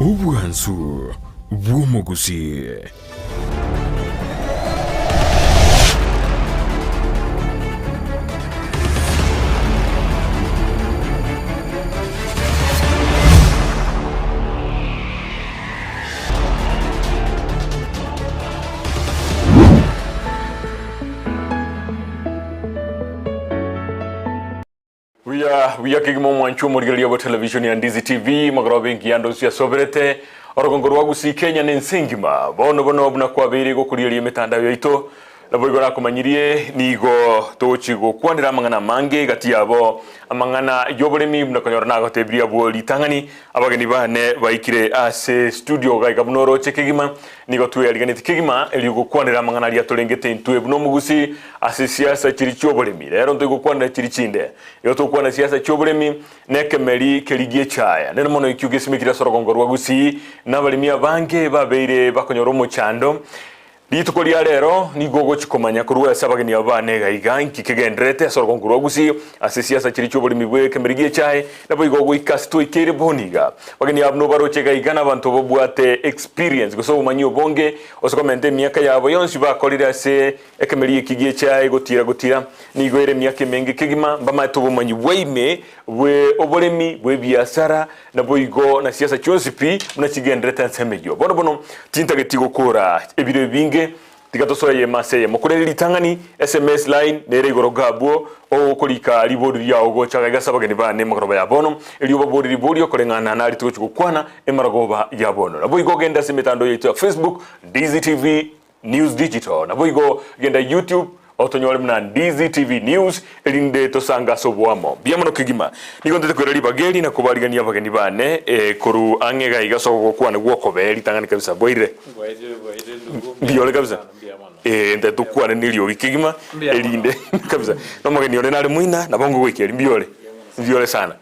Ubwansu bw'Omugusii. We are kigimo mwanchu murigali ya television ya Ndizi TV magarabe ngiando cia soberete orogongoro wa Gusii Kenya nensingima bono buna kwa biri gukuriye mitandao yaito na boigora kumanyirie nigo tochigo kwanira mangana mange gati yabo amangana yoboremi buna kanyora nago tebria bo litangani abageni bane baikire ase studio ga gabunoro chekigima nigo tuye aliganiti kigima eligo kwanira mangana ria tolengete ntwe buno Mugusii ase siasa chiricho boremi rero ndo kwanira chirichinde yo to kwana siasa choboremi nekemeri kerigie chaya neno mono ikyuge simikira sorogongoro wa Gusii nabalimia bange babeire bakonyoro mu chando Lituko lia rero ni gogo chikomanya kuruwa sabageni abane gaiga nkikegendrete sorogongoro wa Gusii ase siasa chiricho boli mibwe kemerigie chae na boy gogo ikasto ikere boniga bageni abno baroche gaiga na bantu bobwate experience goso manyo bonge osokomente miaka yabo yonsi bakolira se ekemerie kigie chae gotira ni goere miaka menge kigima bama to bomanyi weime we obolemi we biasara na boy go na siasa chonsipi muna chigendrete nsemejo bono tinta getigo kora ebire binge tikatosoye maseye mukure litangani SMS line nere gorogabo o kolika libodi ya ogo chaga gasabageni bane magroba ya bono eliyo babodi libodi okolengana na alituko kwana emaragoba ya bono nabo igo genda simetando yetu Facebook Ndizi TV News Digital nabo igo genda YouTube otonyole mna Ndizi TV News elinde tosanga sobwamo biamono kigima nikonte kurali bageli na kubaligania bageni bane koru angega igaso kwana gwokobeli tangani kabisa boire biole kabisa ende tukwana nilio wikigima elinde kabisa no mageni ole nale muina na bongo wiki biole sana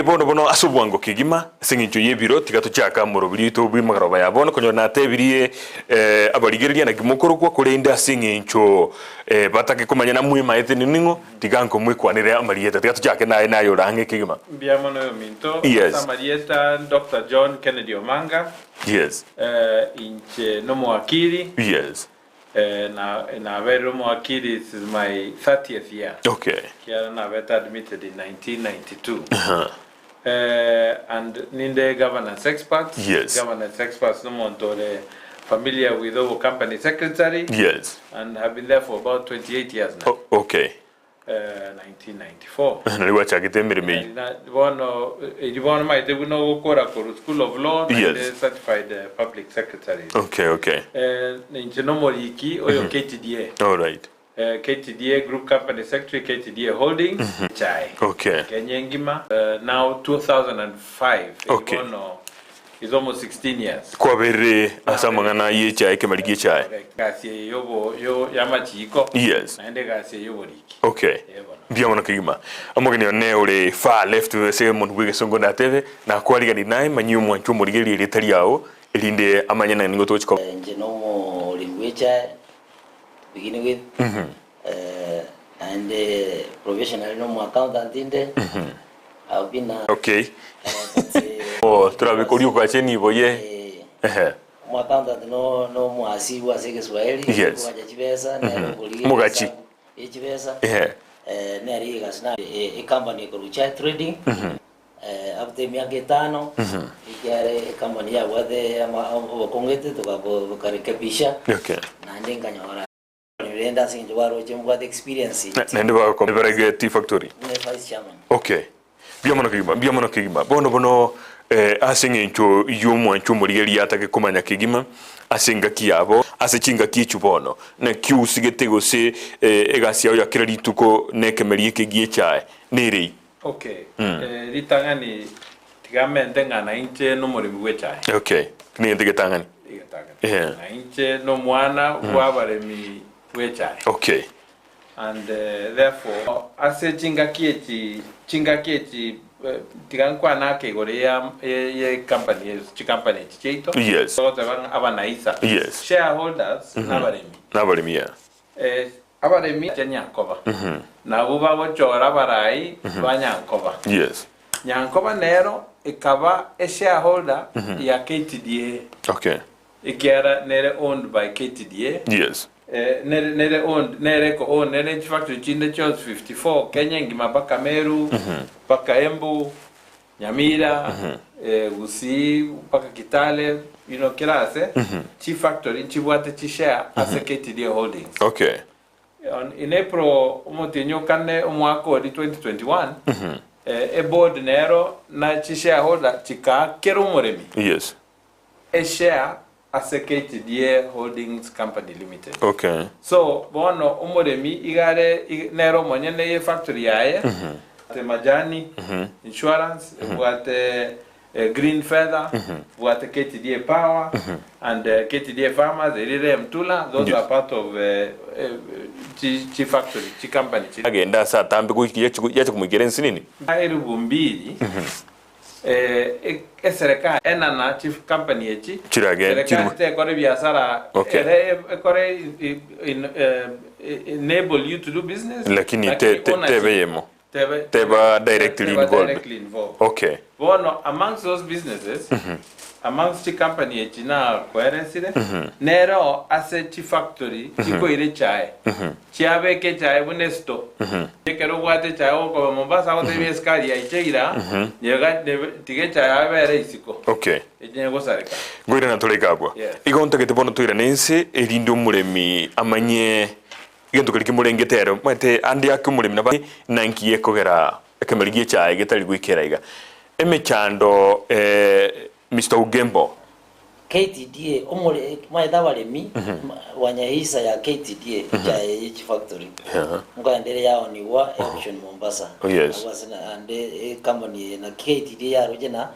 bono asubwango kigima singincho yebiro tigato chaka morobiri to bimagaroba ya bono konyo na tebirie abaligeria na gimokoro kwa kulenda singincho batake kumanya na mwima ethini ningo tiganko mwikwanire amarieta tigato chaka nayo range kigima biamono minto yes. Amarieta Dr. John Kennedy Omanga yes inche no mwakili yes na vero mwakili this is my 30th year. Okay. Kia na veta admitted in 1992. And ninde governance experts. Yes. Governance experts no montore familiar with our company secretary. Yes. And have been there for about 28 years now. Oh, okay. 1994. Naliwacha kitemere me. One might they no gukora ku School of Law and yes. certified public secretary. Okay. Ninchinomoriki oyo KTDA. All right. KTDA Group Company Secretary, KTDA Holdings. Chai. Okay. Kenyengima. Now 2005. Okay. It's almost 16 years. Kwa bere asamangana ye chai kemaligie chai. Kasi yobo yamachiko. Yes. Naende kasi yobo riki. Okay. Biamono kigima. Amogeni one ole far left se mon wige songo na teve na kwaliga ni nai manyu mwanchu morigeli letali yao elinde amanyana ningo tochiko. Genomo lingwecha beginning with and professional no accountant inde. I've been okay. Trabe koriyo kwa cheni boye. Accountant no mwasi wa sege Swahili yes. Kwa chipesa na kuliga. Mugachi. Chipesa. Neri gasna company ko lucha trading. After miaka 5 ikiare company ya wade ama kongete tukarekebisha. Okay. Na ndenganyora. Nilienda sinjo waro chemwa experience. Nende ba ko berege tea factory. Vice chairman. Okay. Biamono kigima. Bono asingencho yumu ancho morigeli atake kumanya kigima asinga kiabo asechinga kichu bono na kiu sigetego se egasi ya kirali tuko nekemerie kigie chae niri. Okay. Litangani tigamente ngana inche no morimu wecha. Okay. Ni ndegetangani. Na inche no mwana wa baremi wecha. Okay. And therefore ase chinga kieti tigankwa na ke gore ye company chicheito. Yes. So abanaisa. Yes. Shareholders nabaremi ya. Abaremi Nyankoba. Na buba bochora barai ba Nyankoba. Yes. Nyankoba nero ikaba a shareholder ya KTDA. Okay. Ikiara nere owned by KTDA. Yes. Nere factory chinde chos 54 Kenya ngima baka Meru, baka Embu, Nyamira, Gusii, baka Kitale, you know, kirase. Chi factory chibuate chi share as a KTDA Holdings. Okay. In April umutinyo kane umwaka wa 2021 a board nero na chi shareholder chika kero muremi. Yes. A share as a KTDA Holdings Company Limited. Okay. So bono umuremi igare nero monyene ye factory yae te majani insurance buate green feather buate KTDA power and KTDA farmers erire mtula those are part of chi factory chi company chi agenda sa tambe ku yache kumwigerensi nini airu mbili serikali na chief company echi serikali te kore biashara kore enable you to do business lakini tebeyemo teba directly involved. Okay. Well, amongst those businesses amongst the company echi na coherence nero asset factory chiko ire chai chiabe ke chai bunesto kero wate chai ko Mombasa ko te skali ya icheira yega tige chai abere isiko. Okay. Ejengo sareka goira na tolegabwa igonta ke te bono tuira nense erindo muremi amanye igento kali kimurengetero mate andi akumuremi na nankiye kogera ekamaligie chai getali gwikera iga emechando Mr. Ugembo KTDA omole maida baremi wanyahisa ya KTDA ya each factory ngandere yao ni wa option Mombasa. Yes. Wasana ande company na KTDA ya rojena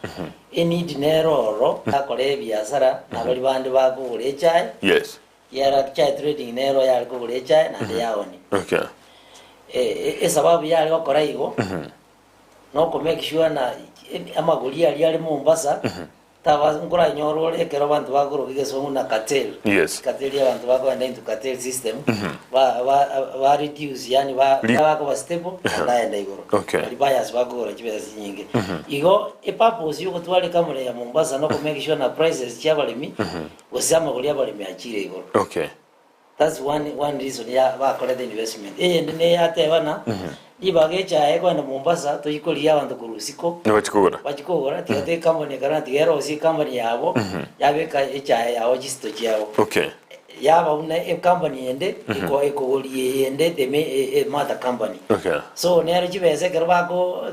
any dinero akore biashara na bali bande bakugure chai. Yes. Yara chai trading nero ya kugure chai na yao ni. Okay. Sababu ya gukora igo no ko make sure na amaguri ali Mombasa taba ngora nyorore kero bantu bagoro bigeso na cartel. Yes. Cartel ya bantu bako into cartel system ba reduce yani ba ko stable na enda igoro. Okay. Buyers bagoro chibeza nyingi igo purpose yuko twale kamera ya Mombasa no ko make sure na prices cha balimi wasama kulia balimi achire igoro. Okay. That's one reason ya ba collect investment ne ya tebana ibagecha ego na Mombasa to ikolia abantu kurusiko bachikogora tiate company kana tigero si company yabo yabeka echa yao jisto chao. Okay. Yaba una company ende iko ende the mother company. Okay. So nero chibese kerwako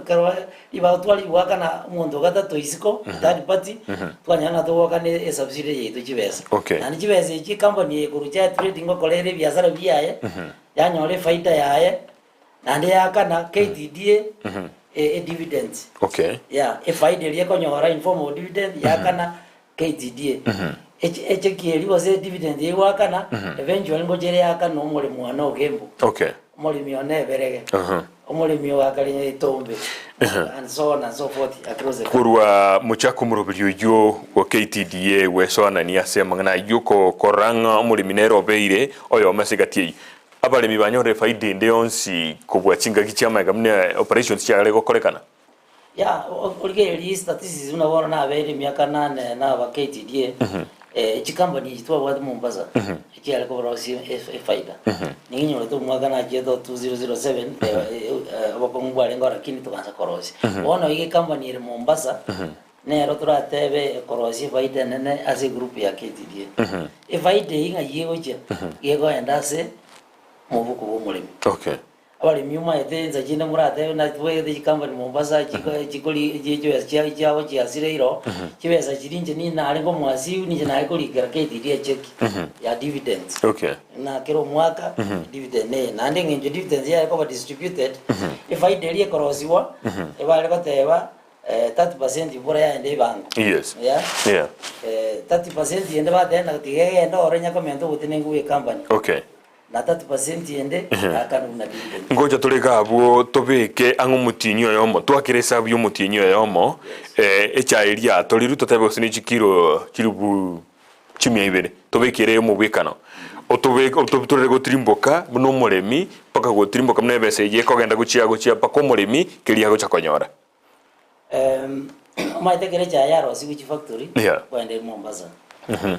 iba twali waka na mundo gata to isiko third party twanyana to waka ne subsidiary yetu chibese. Okay. Na chibese chi company kurucha trading ko kolere biashara biaye yanyore faida yaye nande yakana KTDA dividends. Okay. Yeah, if I did yakonyora in form of dividend yakana KTDA. Kieli was a dividend yakana eventually ngojere yakana omole mwana Ekeumbu. Okay. Omole mione berege. Omole mio akali tombe. And so on and so forth across the kurwa muchako murobyo yo wa KTDA wesona ni asema ngana yuko koranga omole minero beire oyo masigati abalemi banyore faida inde onsi kubwachinga kichama gamne operations cyagale gokorekana ya olge li statistics unabona na abere miaka 8 na ba KTDA each company itwa wa Mombasa ikiale ko rosi faida ninyo leto mwaka na jedo 2007 abakongwa lengo lakini tukanza korosi ono ile company ile Mombasa nero turatebe korosi faida nene as a group ya KTDA faida inga yegoje yego endase mubuku bw'umurimo. Okay. Abali myuma etenza jine murate na twede company Mombasa chikoli jejo yawo chiasirero chibeza chirinje ni na alengo mwasi ni na ikoli KTDA check ya dividends. Okay. Na kero mwaka dividend ne na ndenge dividends ya ko distributed if I deli korosiwa ebale bateba 30% bora ya ende bango. Yes. Yeah. 30% ende batena tigege ndo orenya komento utinengu e company. Okay. Na 30% ende akanuna dividend. Ngoja tuleka abo tobeke ango mutinyo yomo twakiresa byo mutinyo yomo echa elia toliru totebe osini chikiro kirubu chimya ibere tobekere mu bwekano otobeka otobutore go trimboka no muremi paka go trimboka mnebese ye kogenda guchia pako muremi kilia go chakonyora maite kere cha yaro si which factory kwende Mombasa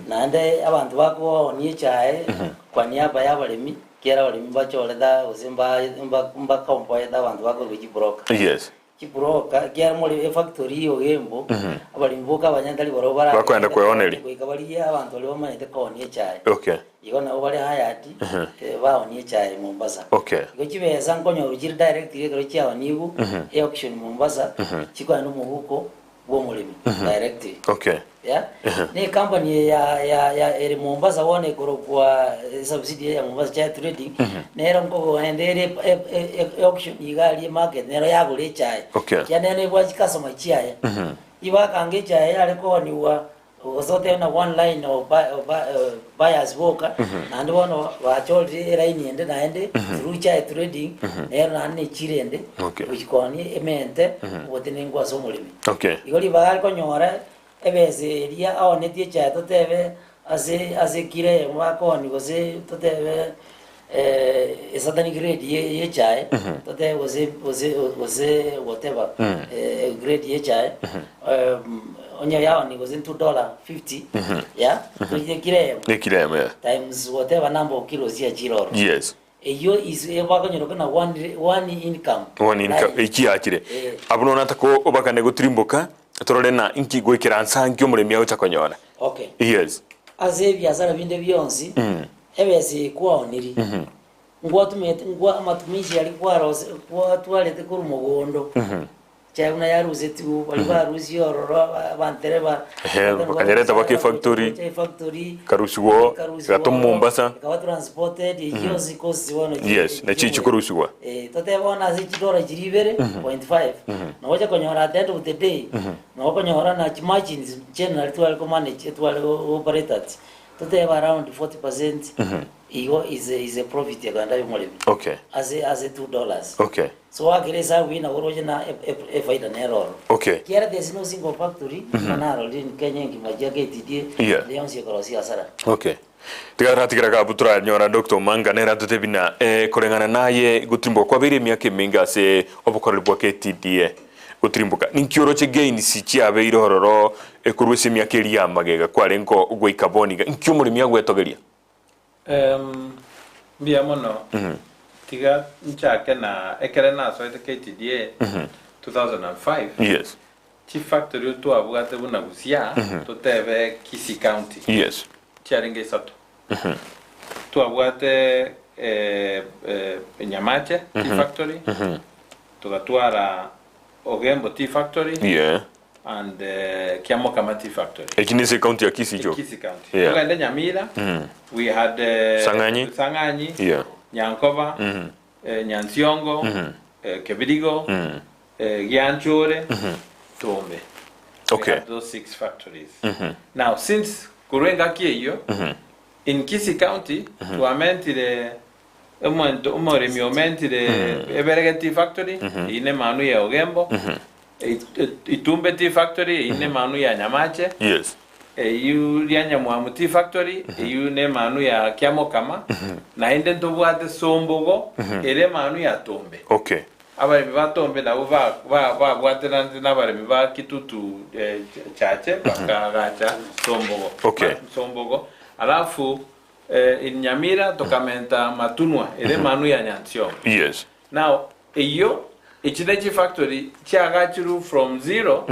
nande abantu bako ni chae kwa niaba ya balimi kera balimi bachole da uzimba mba kompo ya abantu bako which broker yes kiburoka kera muri factory Ekeumbu abalimi boka abanyandali barobara bakwenda kwoneri kwikabali abantu bali bamanyite ko ni chae okay igona obali hayati bao ni chae Mombasa okay go kibeza nkonyo rugiri direct yegero cyawa nibu auction Mombasa chikwa no muhuko wo mulimi direct okay yeah ni company ya eri Mombasa wone goro kwa subsidy ya Mombasa cha trading nero ngo endere auction igali market nero yagure chai ya nene bwa customer chai iba kange chai ariko ni wa osote na one line of buyers boka and one wa choli line ende na ende through chai trading nero na ne chirende ukikoni emente wotene ngwa so mulimi okay igoli bagal ko nyora ebeze ria aonetie cha totebe ase kire mwako ni goze totebe esatani grade ye chai tote goze whatever grade ye chai onya yao ni goze $2.50 yeah tuje kire times whatever number of kilos ya jiroro yes eyo is ebaka nyoro na one income ikiakire abuno natako obakane gutrimboka torore na inki gwikira nsangi omuremi aho chakonyora okay yes azebya zara binde byonsi ebese kwaoniri ngwa amatumishi yali kwarose kwa twalete kuru mugondo chauna yaruze tu bali baruzi ororo bantereba bakanyereta baki factory karusiwo gato Mombasa ka transported yozi kosi wono yes na chichi kurusiwa tote bona zichidora jiribere 0.5 na wacha konyora at the end of the day na konyora na margins general twal ko manage twal operated tote around 40% iyo is a profit yaganda yomulimi okay as a $2 okay so agereza wina woroje na faida neroro okay kera there's no single factory manaro in Kenya ngimaja KTD leonsi korosi asara okay tigaratira ka butura nyora Dr. Manga nera tutebina kurengana naye gutimbo kwa biri myaka minga se obukorera bwa KTD gutrimbuka ninkioro che gain si chiabe irororo ekurwese myaka iri amagega kware nko gweikaboniga inkyumuri myagwetogeria bia mono tiga nchake na ekere na so KTDA 2005 yes chief factory to abugate buna Gusii to tebe Kisii County yes charinge sato to abugate Nyamache tea factory to gatwara Ekeumbu tea factory yeah and Kiamokama tea factory Ekinese county ya Kisii jo Kisii County yeah. Nyamira we had Sanganyi yeah Nyankova Nyansiongo Kebirigo Gianchore Tombe okay we had those 6 factories now since kurenga kiyo in Kisii County to amentire umoremi omentire Eberege tea factory ine manu ya Ekeumbu Itumbe tea factory ine manu ya Nyamache yes yu Nyamwamu tea factory yu ne manu ya Kiamokama na inde ntobwate Sombogo ere manu ya Tombe okay abari ba Tombe na ba bwatera n'abari ba Kitutu chache bakagacha Sombogo okay Sombogo alafu in Nyamira tokamenta Matunwa ere manu ya Nyansio yes now iyo Ichinechi factory chiagachiru from 0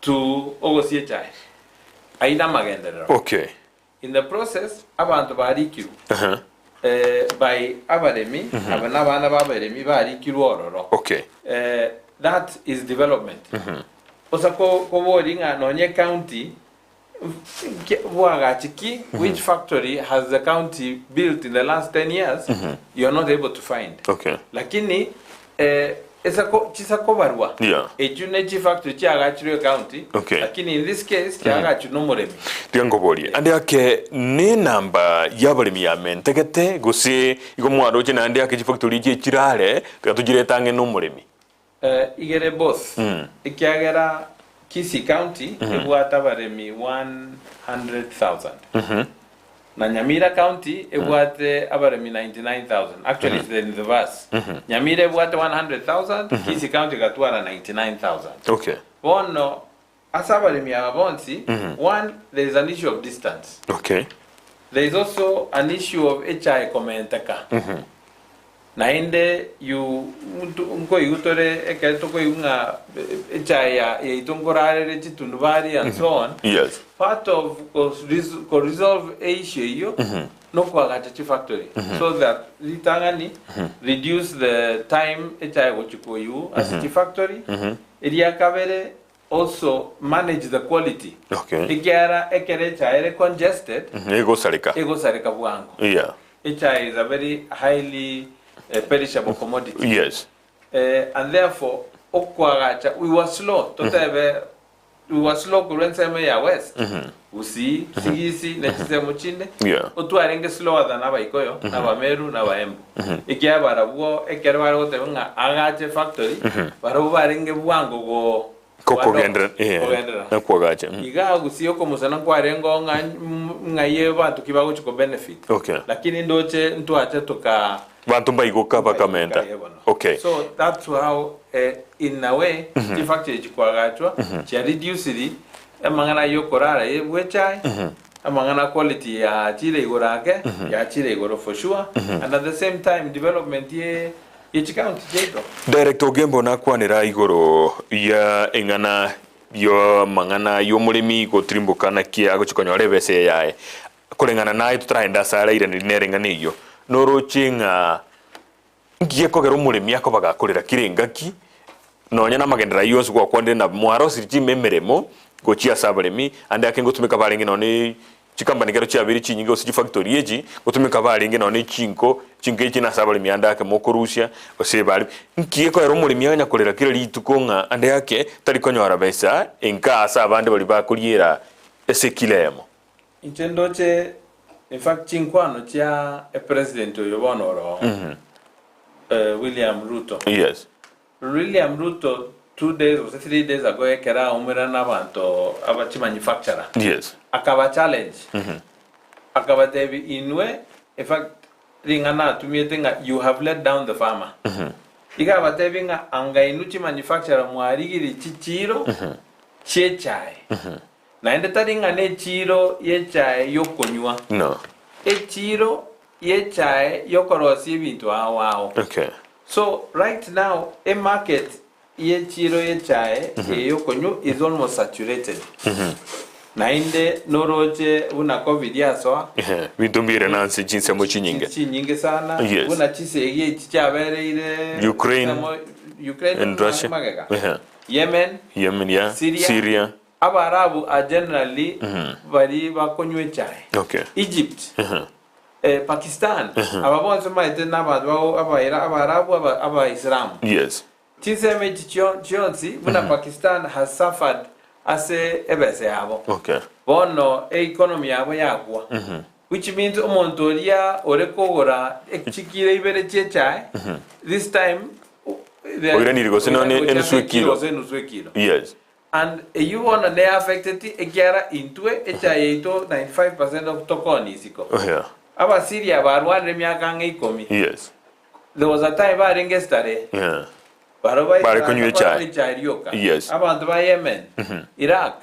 to Ogosie chai aina magendero okay in the process abantu barikiru by abaremi abana bana babaremi barikiru ororo okay that is development osako koboringa nonye county Wagachiki, which factory has the county built in the last 10 years, you're not able to find. Okay. Lakini, chisako barua. Yeah. Ejunechi factory chiagachirio county. Okay. Lakini in this case, chiagachirio no moremi. Tiangobori. Ande ake ne namba yabaremi ya mentegete Gusii iko mwaroche na ande ake factory chirare katujire tange no moremi. Igere both. Ikiagera Kisii County, ebuata baremi 100,000. Na Nyamira County, ebuate abaremi 99,000. Actually, it's in the verse. Nyamira ebuate 100,000, Kisii County gatuara 99,000. Okay. Bono, asabalimi abonsi, one, there is an issue of distance. Okay. There is also an issue of HI commentaka. Nainde you unko yutore ekeltoko yunga HI ya itongorare chitunubari and so on. Yes. Part of resolve issue yo no kwa factory so that litangani reduce the time HI wochiko you as a factory. Area kavere also manage the quality. Okay. Ikiara ekere chaire congested. Ego sarika buango. Yeah. HI is a very highly perishable commodity. Yes. And therefore, okwagacha we were slow. We were slow kurenseme ya west. Gusii, Kisii, nechisemo chinde. Yeah. Otuarenge slower than Abaikoyo, Meru, Embu. Ikia barabuo ekere baro teunga agache factory. Barabu barenge buango go Koko gendra. Na kwagacha. Iga Gusii okomusana kwarengo ngaye bantu kibago chiko benefit. Okay. Lakini ndoche ntuache toka bantu mbaiguka bakamenta. Okay. So that's how in a way the factory chikwagachwa chia reduce the amangana yokorara yebwechai amangana quality ya chile igorake ya chile igoro for sure and at the same time development ye chikaunti jeto. Director Gembo na kwanira igoro ya engana yo mangana yo mulimi go trimbukana kia go chikonyore bese yae kulengana nayo tutraenda sara ire nerengani yo noro chinga ngiye kogera umurimi yako bagakorera kirengaki nonya na magendera yose kwa kwande na mwaro siriti memeremo go chia sabalemi ande akengo tumeka balingi none chikambani kero chia biri chinyingo siji factory eji gutumika balingi none chinko chingeji na sabalemi ande ake mokorusha osebali ngiye kogera umurimi yanya korera kire litukonga ande ake tari konyora besa enka asa abande bali bakuriera esekilemo Inchendoche in fact chinkwano chia president oyobonoro William Ruto. Yes. William Ruto 2 days or 3 days ago ekera umira nabantu abachi manufacturer. Yes. Akaba challenge. Akaba devi inwe in fact ringana tumietenga you have let down the farmer. Ikaba devi nga anga inuchi manufacturer mwarigiri chichiro chechai. Na ende taringa ne chiro ye chai yokonywa. No. Chiro ye chai yokorosi bintu awao. Okay. So right now a market ye chiro ye chai yokonyu is almost saturated. Na inde noroje una covid yaso. Bintumbire nansi jinse mo chinyinge. Chinyinge sana. Yes. Una chisege chichabere ile Ukraine and Russia. Yemen, yeah. Syria. Abarabu are generally very bakonywe chai. Okay. Egypt. Pakistan. Ababonso maite nabadwa abarabu aba Islam. Yes. Tiseme chionsi buna Pakistan has suffered as a ebese yabo. Okay. Bono economy yabo yagwa. Which means omontoria orekogora ekchikire ibere chechai. This time Yes. And you want to affected egera into it 95% of tokoni siko. Yeah. Aba Syria barwan remyaka ikomi. Yes. There was a time ba ringestare. Yeah. Barobai kunywe chai. Yes. Abantu ba Yemen, Iraq,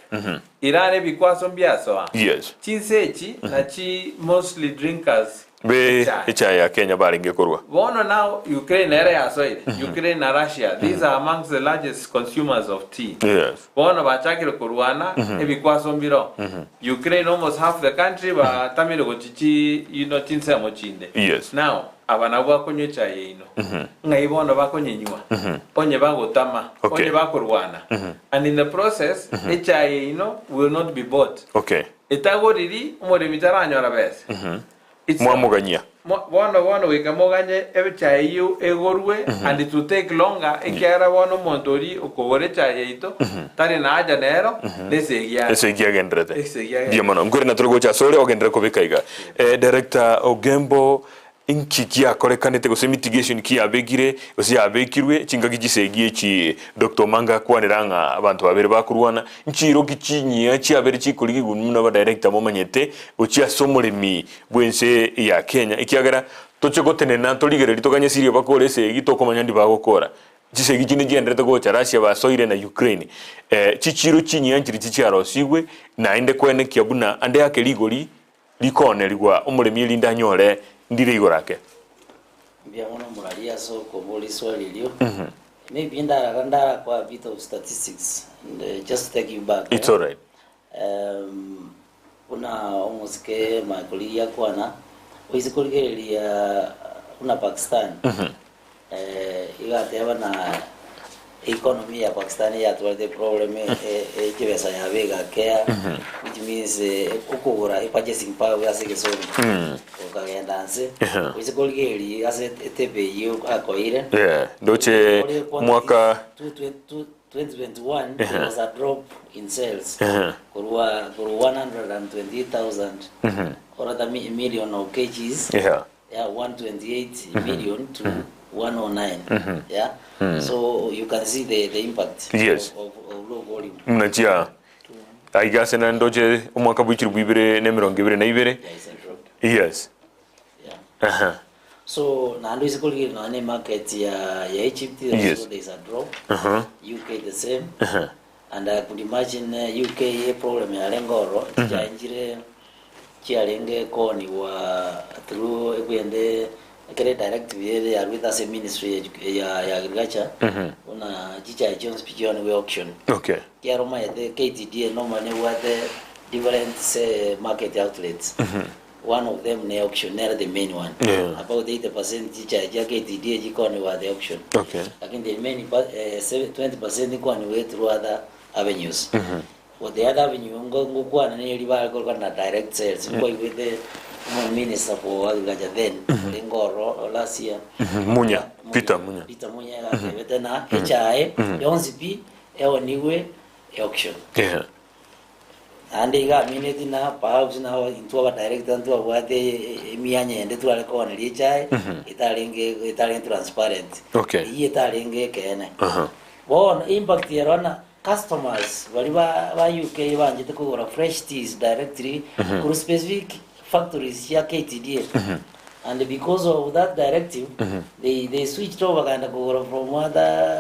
Iran ebikwaso mbyaso. Yes. Chinsechi na chi mostly drinkers. Be chai ya Kenya baringe korwa. Bono now Ukraine area soil. Ukraine and Russia. These are amongst the largest consumers of tea. Yes. Bono bachakiro korwana ebikwaso mbiro. Ukraine almost half the country ba tamiro gochichi chinse mochinde. Yes. Now abana bakonywe chai ino ngaibono bakonyenywa onye bagotama onye bakorwana and in the process chai ino will not be bought. Okay. Itagoriri umore mitaranyora bese mwamuganya bono wikamoganye chai yu egorwe and it will take longer ekera bono montori okogore chai ito tari na aja nero lesegia gendrete diamano ngore na trogo cha sole ogendre ko bekaiga director Ogembo inki akorekanete gose mitigation ki abegire gose abekirwe chingagi gisegie chi Dr. Manga kwaniranga abantu babere bakurwana nchiro gichinyia chi abere chikuligi gununa ba director momanyete uchi somolemi bwense ya Kenya ikiagara toche gotenena toligere litoganye sirio bakore se gitokomanya ndi bagokora chisegi chine jienderete gocha Russia basoire na Ukraine chichiro chinyanjiri chicharo sigwe na inde kwene kiabuna ande yake ligori likone ligwa omuremi elinda nyore ndire igorake mbia mono muralia so ko boli swali lio maybe ndara kwa bit of statistics and just take you back it's all right una almost ke makulia kwana uisikolgelia una Pakistan igate na economy ya Pakistan ya tuwate problem kibesa ya vega care which means ukugura purchasing power ya sekeso ukagenda nse uisikolgelia ase tebe yo akoire ndoche mwaka 2021 there was a drop in sales for 120,000 or the million of kgs 128 million to 109 so you can see the impact of low volume najia aigase na ndoje umwaka bwichiru bwibire ne 22 yes so nando is called no any market ya Egypt yes. So there is a drop UK the same and I could imagine UK problem ya lengoro chanjire chialenge koni wa through kwende kere directive ya with us ministry ya agriculture una chicha Jones pigeon we auction okay ya Roma the KTD normally what the different market outlets one of them the auctioneer the main one about 80% chicha ya KTD jikoni wa the auction okay lakini the main 20% kwani we through other avenues what the other avenue ngo kwa na ni riba ko na direct sales ko with the minister for agriculture then ngoro last year Peter Munya akebete na HI yonzipi ewoniwe auction ande ga minute na perhaps na into our director to what mianya ende to alko na HI italenge transparent okay italenge kene bon impact yerona customers wali ba UK banjite kugura fresh teas directly ku specific factories ya KTDA and because of that directive they switched over and go from other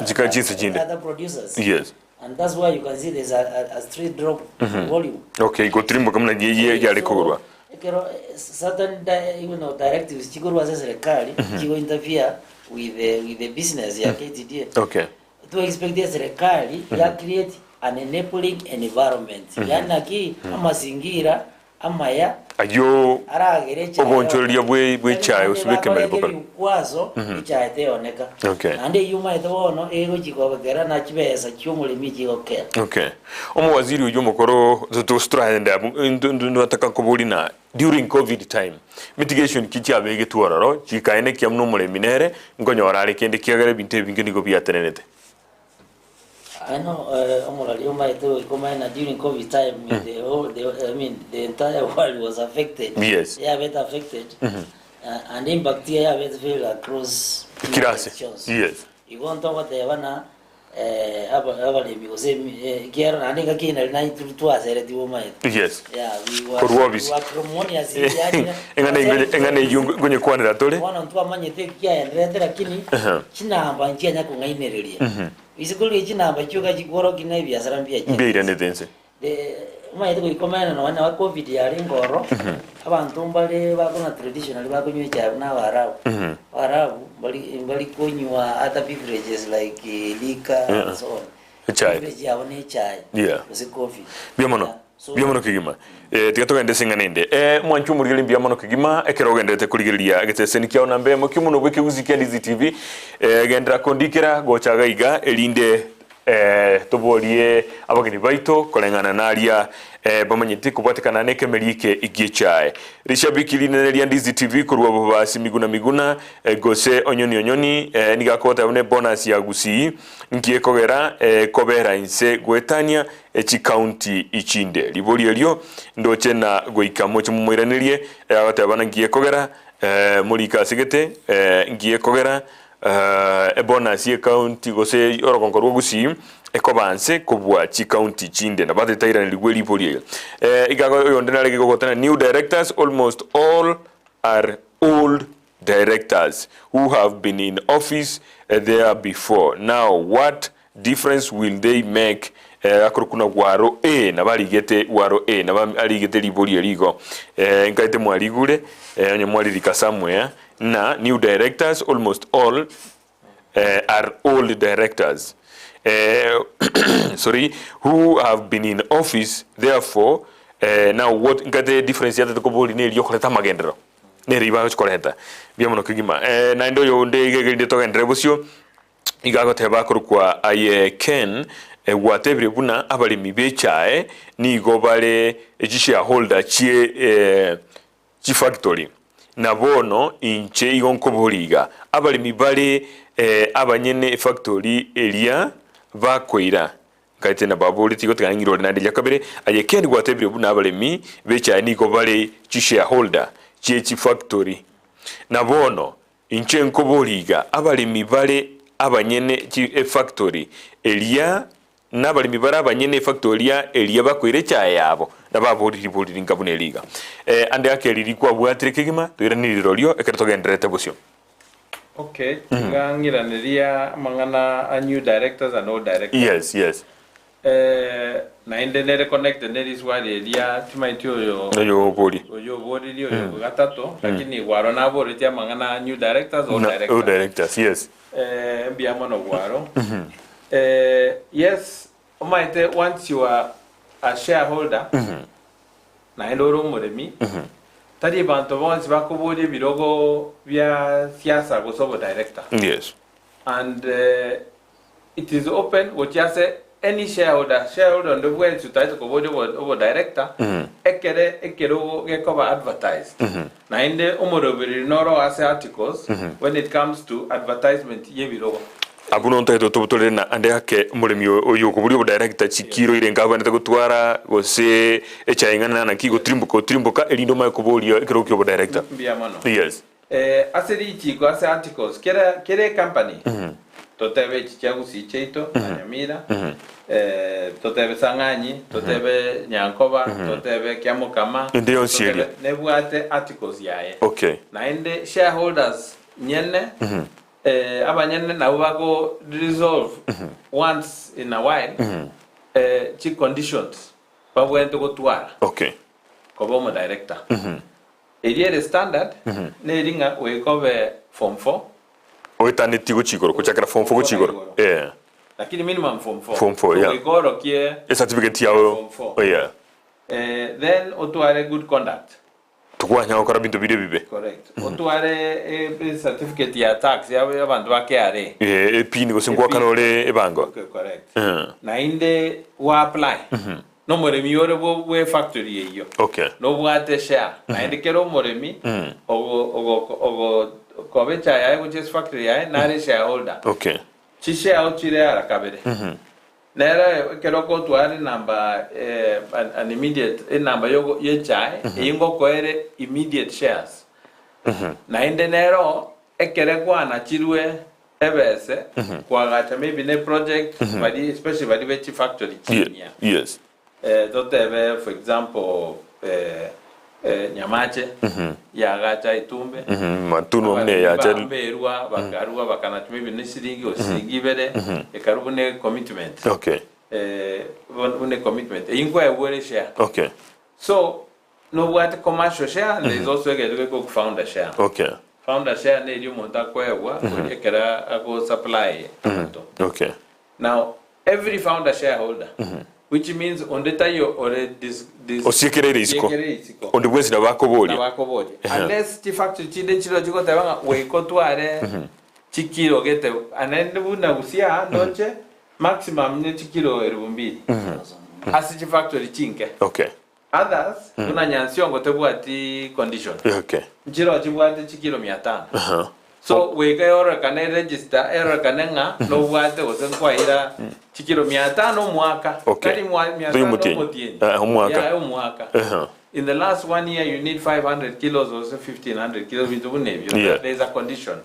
producers yes and that's why you can see there's a straight drop in volume okay go trimbo kama ye yale kugurwa certain directives chigurwa za serikali chigo interfere with the business ya KTDA okay to expect serikali ya create an enabling environment yana ki amazingira amaya ayo obonchoria bwe chai usubeke malikopa kwazo chai teoneka ande yuma etono ego chikobekera na chibesa cyumulimi chigokera okay omo waziri ujo mukoro to strand ndo ataka kubulina during covid time mitigation kichabe getwararo chikaene kyamno muleminere ngonyora ari kende kiagare binte bingeni go biatenete I know during COVID time the entire world was affected. Yes. Yeah, bit affected. And impact here bit feel across classes. Yes. You want to what they wanna abali because kiero na ninga kina na tu asere tu mai. Yes. Yeah, we were harmonious yani. Engane yungonye kwanira tole. Wana ntu amanye te kia endete lakini chinamba njia nyako ngainereria. Isikuli chinamba chuka chikoro kina biashara mpya chini. Mbira netense. Umaite kuikomana no wana wa covid yali ngoro abantu mbale bakona traditional bakunywe cha na warabu bali kunywa other beverages like liquor and so on. Chai. Chai. Yeah. Usi coffee. Biamono kigima tikatogende singanende mwanchu murigeli biamono kigima ekerogendete kurigelia ageteseni kya onambe mukimuno bweke Gusii Ndizi TV gendera kondikira gochaga iga elinde toborie abageni baito kolengana naria bamanyiti kubwatekana nekemerike igichae rishabiki lineneria Ndizi TV kurwa bobasi miguna gose onyoni nigakota one bonus ya Gusii ngiekogera kobera inse gwetania echi county ichinde libori elio ndoche na goikamo chimumwiranirie abatabana ngiekogera mulika sigete ngiekogera bonus ya county gose orokonkorwa Gusii ekobanse kubwa chi county chinde na bate taira ligwe libori igago yondena lege gogotana new directors almost all are old directors who have been in office there before. Now, what difference will they make? Akuru kuna waro na barigete waro na barigete libori eligo ngaite mwaligure onye mwalirika somewhere na new directors almost all are old directors sorry, who have been in office. Therefore now what ngate difference yata ko boli ne yokoreta magendero ne riba chokoreta biamono kigima na ndo yo nde igegende to gendere busio igago teba akuru kwa aye ken whatever buna abalimi bechae ni gobale shareholder chie chi factory na bono inche igonko boliga abalimi bale abanyene factory elia bakoira kaite na babuli tigo tangiro na ndija kabere ayekeni whatever buna abalimi bechae ni gobale chi shareholder chi factory na bono inche nko boliga abalimi bale abanyene chi factory elia n'abalimi bara abanyene factory elia bakwire cyaye yabo nababuri ngabune liga ande akeliri kwa bwatire kigima twira nirolio ekatogenderete busyo. Okay, ngangiraniriya mangana a new directors and old directors. Yes. Na indene reconnect neris wali elia timaitio yo bori yo gatato lakini waro na bori tia mangana new directors or directors. Old directors, yes. Biamono waro. Yes, once you are a shareholder, na endoro muremi, tadi bantu bonsi bakubudi birogo via Siasa Gusii director. Yes. And it is open, what you say, any shareholder on the way to title kubudi over director, ekero gekova advertised. Na ende umurobiri noro ase articles when it comes to advertisement ye birogo. Abuno ntaito tubutore na ande yake muremi oyo kuburi director chikiro ile ngaba nta gutwara gose echaingana na kigo trimbuka elindo ma kuborio ekero kyo director. Yes. Aseri chiko ase articles kere company. Totebe Gusii cheito Nyamira. Totebe Sanganyi, totebe Nyankova, totebe Kiamukama. Ndio siri. Nebuate articles yae. Okay. Na inde shareholders nyene abanyene na ubago resolve once in a while chi conditions babwente gutwara. Okay. Kobomo director. Eriere standard ne ringa we kobe form 4 oitani tigo chigoro kuchakira form 4 go chigoro lakini minimum form 4 form 4 yeah igoro kie certificate yao yeah then otware good conduct tukwanya okora bintu bide bibe correct otware certificate ya tax ya abantu bakare pini go singwa kanole ebango okay correct na inde wa apply no moremi yore we factory yeyo okay no bwate share na inde kero moremi ogo kobecha ya which is factory ya na shareholder okay chishe out chire ara kabere nera kero ko twari number an immediate number yogo yechai ingo koere immediate shares na inde nero ekere kwa na chirwe ebese kwa gacha maybe ne project bali especially bali bechi factory chinya yes totebe for example Nyamache ya gacha itumbe matuno mne ya chali berwa bakarua bakana maybe ne siringi osingi bere ekarubu ne commitment okay one commitment ingo ya share okay so no what commercial share there is also a go founder share okay founder share ne dio monta kwa ekera ago supply okay now every founder shareholder which means on the tayo or this osikere risiko on the west na bakobodi unless the factory chinde chiro chiko tabanga we kotware chikiro gete anende buna Gusii ndonche maximum ne chikiro 2000 asi factory chinke okay others una nyansio ngotebwati condition okay chiro chibwate chikiro 500 so we ga ora kana register error kanenga no bwate osenkwa ira chikiro 500 mwaka kali 500 mwaka ya mwaka in the last 1 year you need 500 kilos or 1500 kilos into bunevyo there is a condition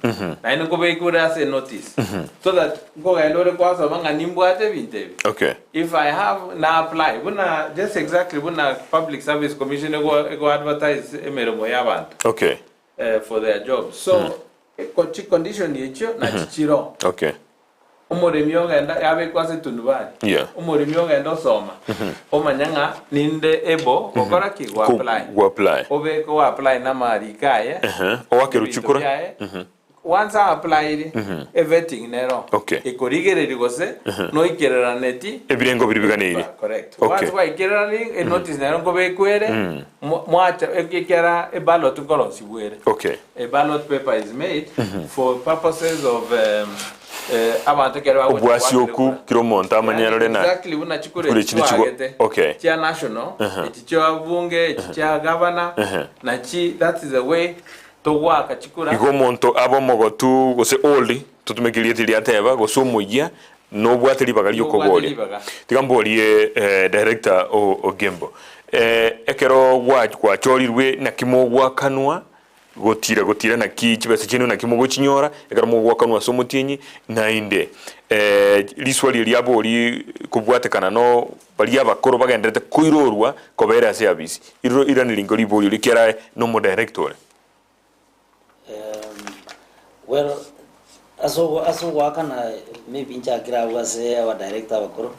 na ino gobe ikura as a notice so that go ga lore kwa so manga nimbwate bintebi okay if I have na apply buna just exactly buna public service commission go advertise emeromo yabantu okay for their jobs. So kochi condition yecho na chichiro. Okay. Umurimi ogenda yabe kwase tunubari. Yeah. Umurimi ogenda soma. Omanyanga ninde ebo gukora ki go apply. Go apply. Obe ko apply na mari kaye. Owakeru chikura. Once I applied everything nero. Okay. Ikorigere rigose no ikerera neti. Ebirengo biribiganiri. Correct. Okay. Once I ikerera ni notice nero ko be kwere. Mwacha ekera e ballot ngoro sibwere. Okay. A ballot paper is made for purposes of abantu kera obwasioku kiromonta amanyerere na exactly una chikure chwagete. Okay. Chia national, chicho bunge, chicho governor na chi that is the way to work chikura. Igo monto abo mogotu gose old tutumekirie tiri ateba gosomoya no bwateri bagali okobori. Tigamborie director Ogembo. Ekero kwa chorirwe na kimogwa kanwa gotira na kichibese chino na kimogo chinyora ekero mogwa kanwa somutinyi na inde liswali lyabori kubwatekana no bali abakoro bagendete kuirorwa kobera service ira nilingo libori likera no mo director. Well, also wakana maybe in Chakra was our director bakoro.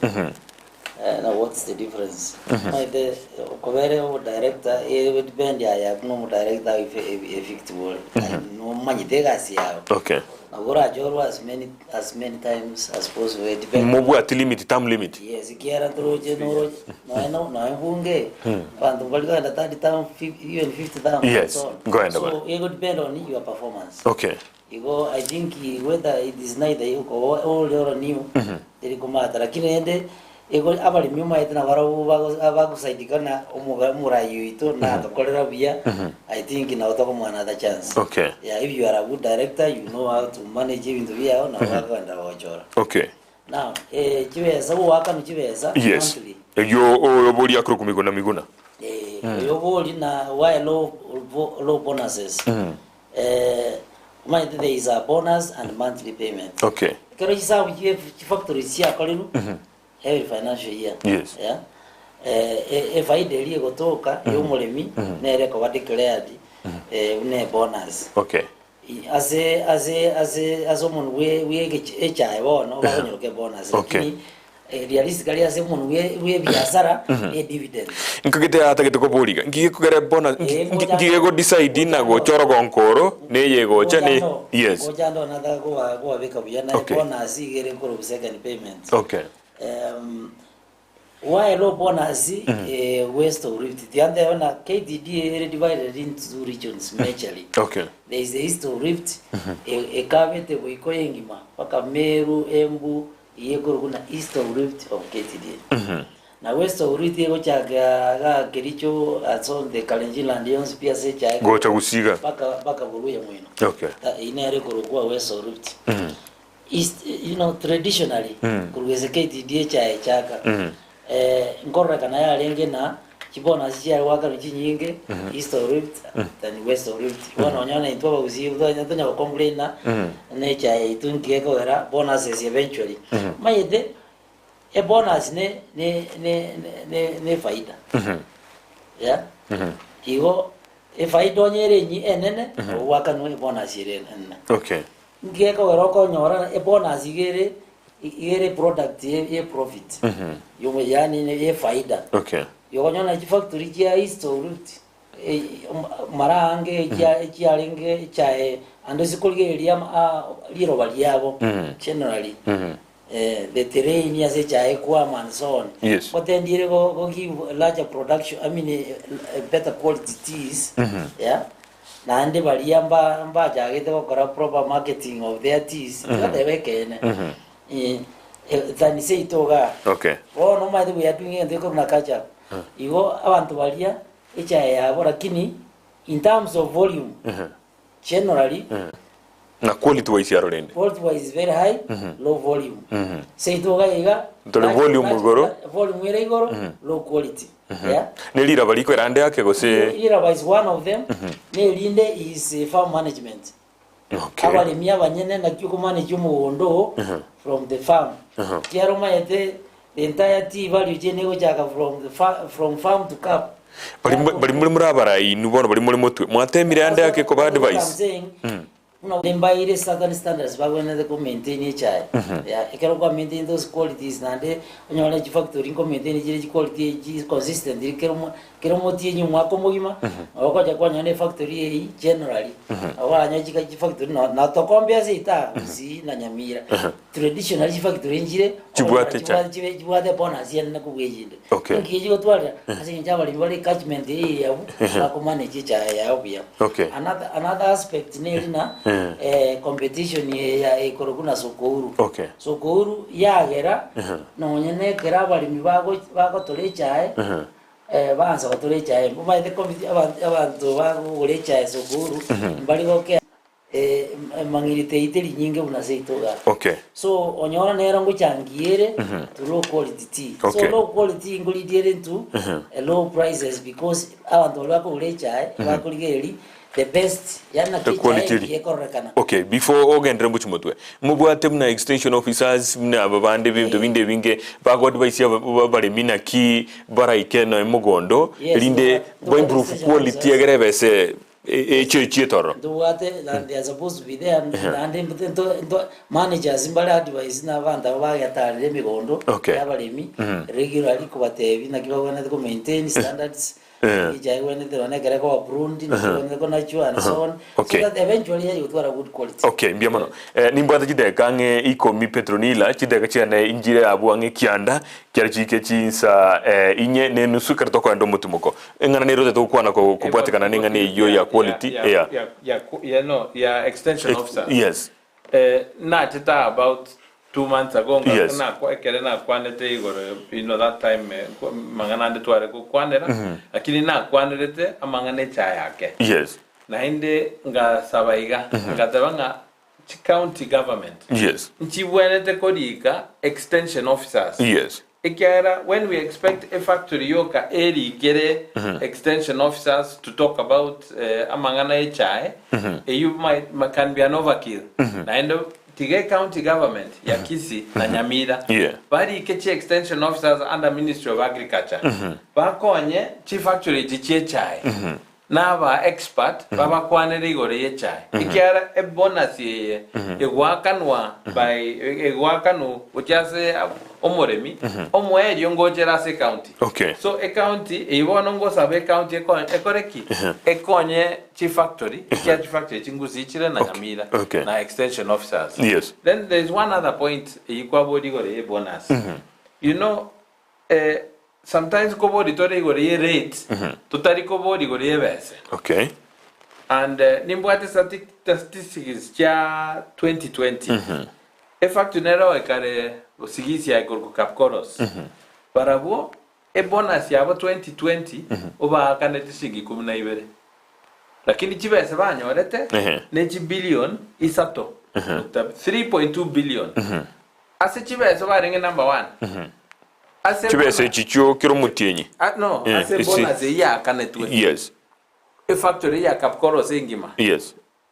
Now what's the difference? My the Kovere director, it would depend. I have no director effective. No money they got see out. Okay. Now what I do as many times as possible. It depends. Mobu at limit, time limit. Yes, you can't throw no. No, I'm hungry. But the value at 30,000, even 50,000. Yes. Go ahead. So it would depend on your performance. Okay. You go. I think whether it is neither you go all your new. They go matter. Lakini ego abali myuma itana warabu bagusaidika na umurayu ito na tokolera bia. I think na utako another chance. Okay. Yeah, if you are a good director, you know how to manage into bia na wako anda wachora. Okay. Now, chibesa waka ni chibesa. Yes. Yo boli akro kumigona miguna. Yo boli na why low bonuses. There is a bonus and monthly payment. Okay. Kero chisa wiye factory sia kolinu. Every financial year. Yes. Yeah. If I deliver gotoka, you molemi, nere kwa declared, ne bonus. Okay. As someone we get HI one, or get bonus. Okay. Realistically, as someone we biasara a dividend. Nkagete ata getoko boliga. Ngiye kugera bonus. Ngiye go decide na go choro gonkoro, ne yego chane. Yes. Go jando na da go weka biyana bonus igere ko second payment. Okay. Why low bonus west of Rift? The other one KTD divided into two regions majorly. Okay. There is the east of Rift, a Kavete Wikoyengima, Paka Meru, Embu, Yegoruna, east of Rift of KTD. Now west of Rift, Gochaga, Kericho, and so the Kalenjin Landians, PSH, go to Gusii. Baka Buruya. Okay. In Eriko, west of Rift. East, traditionally, kurwezeketi DHI chaka. Ngorra kanaya lenge na chibona siya waka nyingi east of Rift than west of Rift. Wana intwa Gusii utanya complain na nature itunkie ko era bonuses eventually. Mayede e bonus ne faida. Yeah. Igo e faida onyere nyi enene waka no bonus ire enene. Okay. Ngeko weroko nyora e bonus igere product e profit. Yo yani ne faida. Okay. Yo nyona chi factory ya east of Rift. Marange ya lenge chae ando sikolge liam liro baliabo generally. The terrain ya se chae kwa and so on. Yes. But then dire go give larger production, I mean better quality teas. Yeah. Na ande baliamba jagete gukora proper marketing of their teas they wekene than say toga. Okay. Oh no matter we are doing it na kacha igo abantu balia echa ya lakini in terms of volume generally na quality wise yaro lende quality wise is very high, low volume. Say toga iga the volume goro ire goro, low quality. Yeah. Nelira baliko erande yake gose Lira is one of them. Nelinde is farm management. Okay. Abali miya banyene na kyuko manage umuhondo from the farm. Kiaro mayete the entire tea value chain go chaka from farm to cup. bari muri murabara inu bono bari muri mutwe mwatemire ande yake ko ba advice no nembaire certain standards bagwene ko maintain chai ya ikero kwa maintain those qualities nande onyola chi factory ko maintain chi quality chi consistent kero moti nyu mwako mugima oko ja kwa nyane factory hii generally awa nya chi factory na to kombia zita Gusii na Nyamira traditional chi factory njire chibwate bona zia na kubwejinde ngi go twala asi njaba limbali catchment hii ya ko manage cha ya obia another aspect ni na competition ya ikoroguna sokuru sokuru yagera no nyene kera bali mibago tolechae banza batolechae kuma ite komiti abantu bagulechae sokuru bali goke mangirite iteli nyinge unaseitoga so onyora nero nguchangiere to low quality tea so low quality ngolidiere to low prices because abantu bako ulechae bakuligeri the best yana quality yekorekana before ogendere mbuchimotwe mubwate mna extension officers mna babande bintu binde binge bago advice babale mina ki bara ikeno emugondo linde bo improve quality yagerebese echechietoro duwate and they are supposed to be there and managers imbale advice na banda bagatare emigondo yabalemi regularly kubatebi na kibagwana ko maintain standards ijai when they want to get go Burundi na ko na chua and so on so that eventually you got a good quality mbiamano nimbwata chideka nge ikomi petronila chideka chiane injire abuange kianda kyarchike chinsa inye nenusu karto kwa ndo mutumuko ngana nero to kwana ko kubwatikana ninga ne yo ya quality ya extension officer yes na tita about 2 months ago na kwa kelena kwanete igoro that time mangana ande tware ko kwanera lakini na kwanete amangane cha yake na inde nga sabaiga ngatabanga county government nchibwenete kodika extension officers Ekera, when we expect a factory yoka eri gere extension officers to talk about amangana HI, you can be an overkill. Na tige county government ya Kisii na Nyamira bari kechi extension officers under Ministry of Agriculture bakonye chief factory chichie chai na ba expert baba kwanere igore ye chai ikiara e bonus ye egwakanwa by egwakanu uchase omoremi omweri ngojera se county so a county ibono ngo sabe county ekoreki ekonye chief factory chingusi chire na Nyamira na extension officers then there is one other point ikwabodi gore e bonus you know sometimes kobodi tore gore ye rate totari kobodi gore ye bese and nimbwate statistics cha 2020 e factory nero ekare osigisi ya ikorko kapkoros barabo e bonus ya 2020 oba kanete sigi 12 lakini chibese banyorete ne billion isato 3.2 billion ase chibese barenge number 1 ase chibese chicho kiro mutienyi no ase bonus ya kanetwe e factory ya kapkoros engima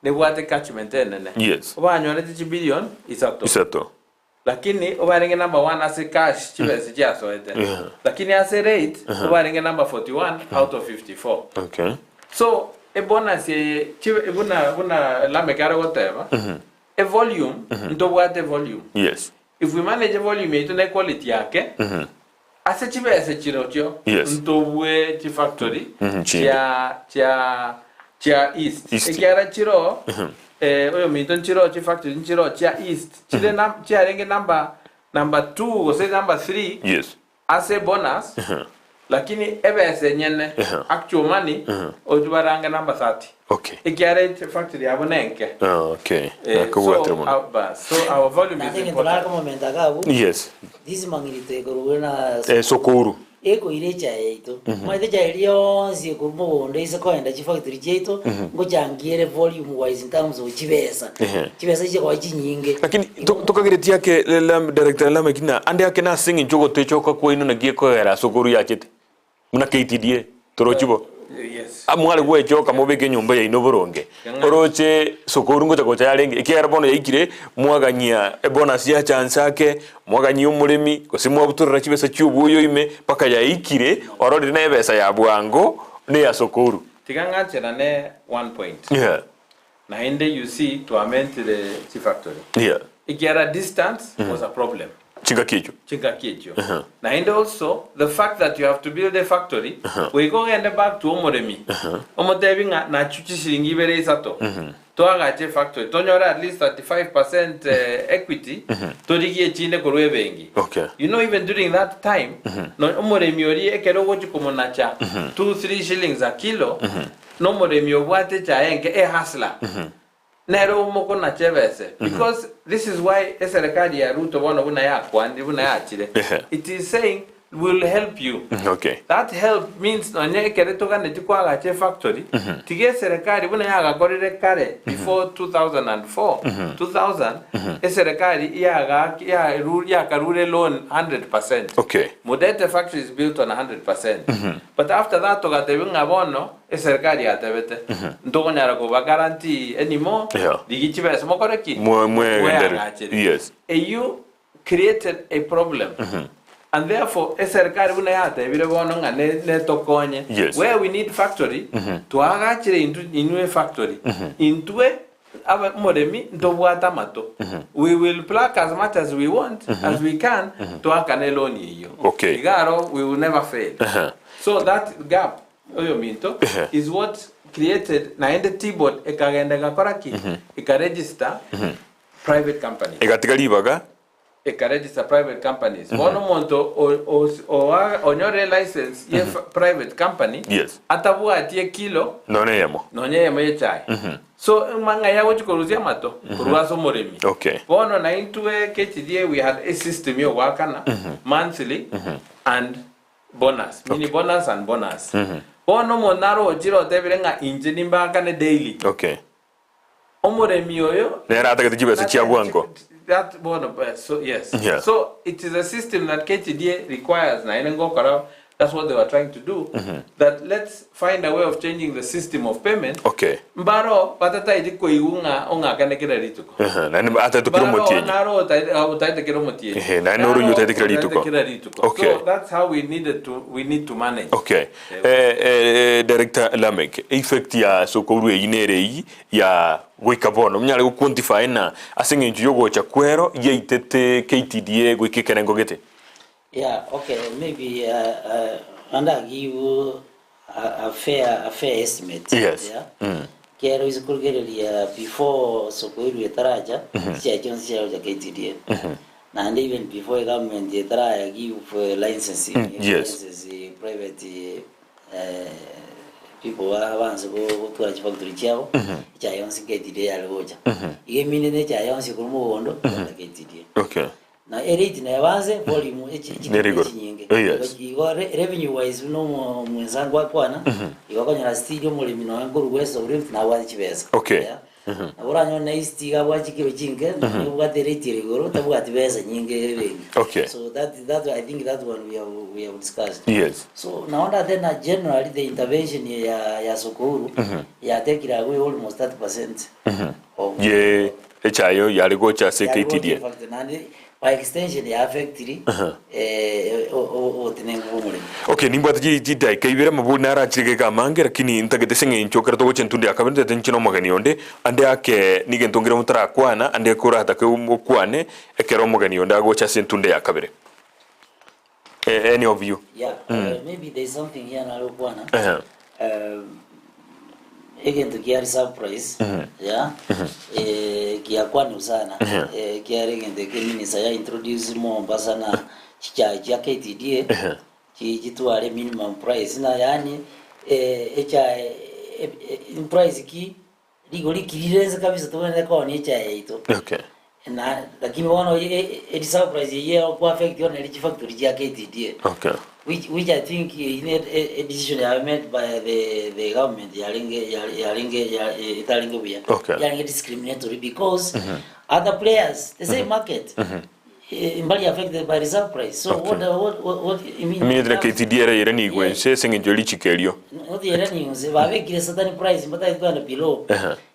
ne bwate catchment enene oba nyorete billion isato lakini obarenge number 1 as a cash chibese jaso ete lakini as a rate obarenge number 41 out of 54 so a bonus chibe buna la mekara whatever a volume ndo what a volume if we manage a volume ito na quality yake as a chibese chirocho ndo we chi factory cha east ekara chiro oyo miton chiro chi factory chiro cha east chile cha renge number 2 or say number 3 as a bonus lakini ebese nyene actual money ojubaranga number 30 ekare factory abonenke so our volume is important this mangirite koruna sokuru eko irecha yeito maide jailio si kubo ndise koenda chi factory jeito ngojangiere volume wise in terms of chibesa je kwa chinyinge lakini tukagireti yake la director la makina ande yake na singi njogo techo kwa ino na gie ko era sokuru yachete muna KTDA torochibo Yes. Amwale gwecho kamobeke nyumba ya inoboronge. Oroche sokuru ngocha gocha yarenge ikera bono yaikire mwaganyia bonus ya chansake mwaganyia umuremi kosimwa buturira kibesa cyubuyo ime paka yaikire orori na ebesa ya bwango ne ya sokuru. Tigangachera ne 1 point. Yeah. Na inde you see to amend the chief factory. Yeah. Ikiara distance was a problem. Chinga kicho. Na inde also the fact that you have to build a factory, we go and back to omoremi. Omotebi na chuchi shilingi bere isato. To agache factory. Tonyora at least 35% equity. To digie chinde korwe bengi. Okay. You know, even during that time, no omoremi ori ekero gochi komonacha 2-3 shillings a kilo. No moremi obwate cha enke hasla. Nero umoko na chevese. Because this is why serikali ya Ruto bono buna ya kwandi buna ya chile. It is saying will help you. Okay. That help means no nye kere toka netikwa agache factory. Tige serikali buna ya agakorire kare before 2004. 2000 serikali ya karure loan 100%. Okay. Mudete factory is built on 100%. But after that toka tebinga bono serikali ya tebete. Ndoko nyara ko ba guarantee anymore. Digi chibes mo koreki. Yes. You created a problem. And therefore, serikali buna yate bile bono nga ne tokonye. Yes. Where we need factory, to agachire into a factory. Into a modemi ndobwata mato. We will pluck as much as we want, as we can, to akaneloni yo. Okay. Igaro, we will never fail. So that gap, oyominto, is what created na ende T-board ekagenda gakoraki, register private companies. Egatigalibaga. Register private companies. Bono monto onyore license ye private company. Yes. Atabu atie kilo. Noneyemo ye chai. So manga ya wochi koruzia mato. Kuruaso moremi. Okay. Bono na intue KTDA we had a system yo wakana monthly and bonus. Mini bonus and bonus. Bono monaro ojiro tebirenga injini mbakane daily. Okay. Omoremi yoyo. Nera ataka tijibesa chia bwango. That one of so yes. Yeah. So it is a system that KTDA requires. That's what they were trying to do. That let's find a way of changing the system of payment. Okay. Mbaro patata idiko iunga onga kane kredituko. Nani ata tukiro motieni. Naro utaita kiro motieni. Nani nuru utaita kredituko. Okay. So that's how we need to manage. Okay. Director Lamek, effect ya sokuru inere ya wikabono mnyale ku quantify na asinge njugo cha kwero ye itete KTDA go kikerengo gete. Yeah, okay, maybe and I give you a fair estimate. Yes. Yeah. Kero is kurgeria before sokuru yetaraja chia jonsi ya KTDA. And even before the government yetaraja give licensing. Yes. Private people once go to a factory chao. Chia jonsi KTDA algoja. Iye mine chia jonsi kurumo wondo KTDA. Okay. Na eriti na yawanze volume nyingi. Yes. Revenue wise no mwenzangu akwana ikakanya na studio muri mino nguru wese uri na wazi chibeza. Okay. Na uranyo na istiga wachi kiro chinge na ubate reti rigoro tabwati beza nyingi. Okay. So that I think that one we have discussed. Yes. So naona tena generally the intervention ya sokuru ya tekira go almost 30%. Ye echayo yaligo cha KTDA. By extension ya factory okay nimba tiji kaibere mabuna ra chike ka mangi lakini ntagete senge nchokera to chentundi akabende tenchino magani onde ande ake nigentongira mutara kwana ande kora hata ko kwane ekero magani onde ago cha sentunde akabere any of you maybe there's something here na kwana again to get surprise kia kwani usana kia again the minister ya introduce more basana chicha ya KTDA chitwale minimum price na yani price ki ligoli kilireza kabisa tuone kwa ni cha ito okay na lakini wana surprise ye kwa affect yon ile factory ya KTDA okay which I think a decision made by the government okay discriminatory because other players the same market mbali affected by reserve price. So okay. what you mean? I mean the KTDA era ni gwense singe joli chikerio. Not the era ni unse ba ve kile certain price but I go below.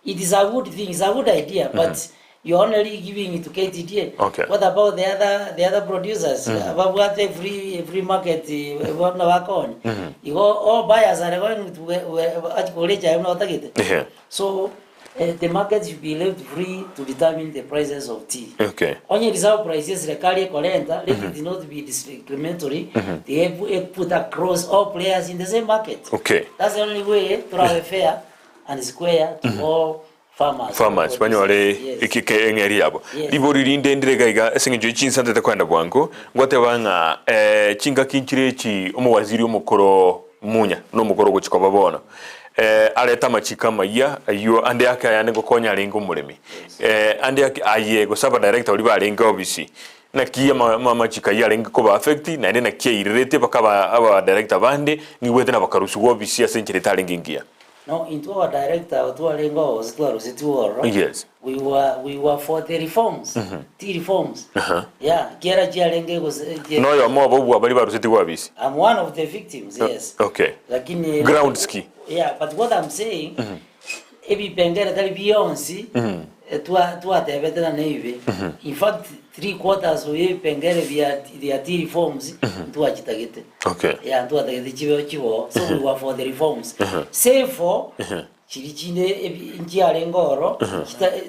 It is a good thing, it's a good idea, but you're only giving it to KTDA. Okay. What about the other producers? About what free market what no work on? You go all buyers are going to so the market should be left free to determine the prices of tea. Okay. Only reserve prices rekali kolenda, let it not be discriminatory. They put across all players in the same market. Okay. That's the only way to have a fair and square to all farmers banyore ikike engeri yabo libori rinde ndirega iga esengejo chinsante takwenda bwangu ngote banga chinga kinchirechi omwaziri omukoro munya no mukoro gochiko babona aleta machika maya ayo ande aka yane gokonya lengo mulemi ande aka aye go saba director oli balenga obisi na kia machika ya lengo ko ba affect na ende na kia irete bakaba aba director bande ni wete na bakarusu obisi asenchire talengingia. No, into our director, to our lingos, to our right? Yes. We were for the reforms, tea reforms. Yeah, Kiara Jialenge was. No, you're more about what I'm one of the victims, yes. Okay. Like in ground ski. Yeah, but what I'm saying, every pengera that Beyonce, to a veteran navy. In fact, 3/4 of every pengera via tea reforms to a chitagete. Okay. Yeah, to the chivo. So we were for the reforms. Save for chirichine njialengoro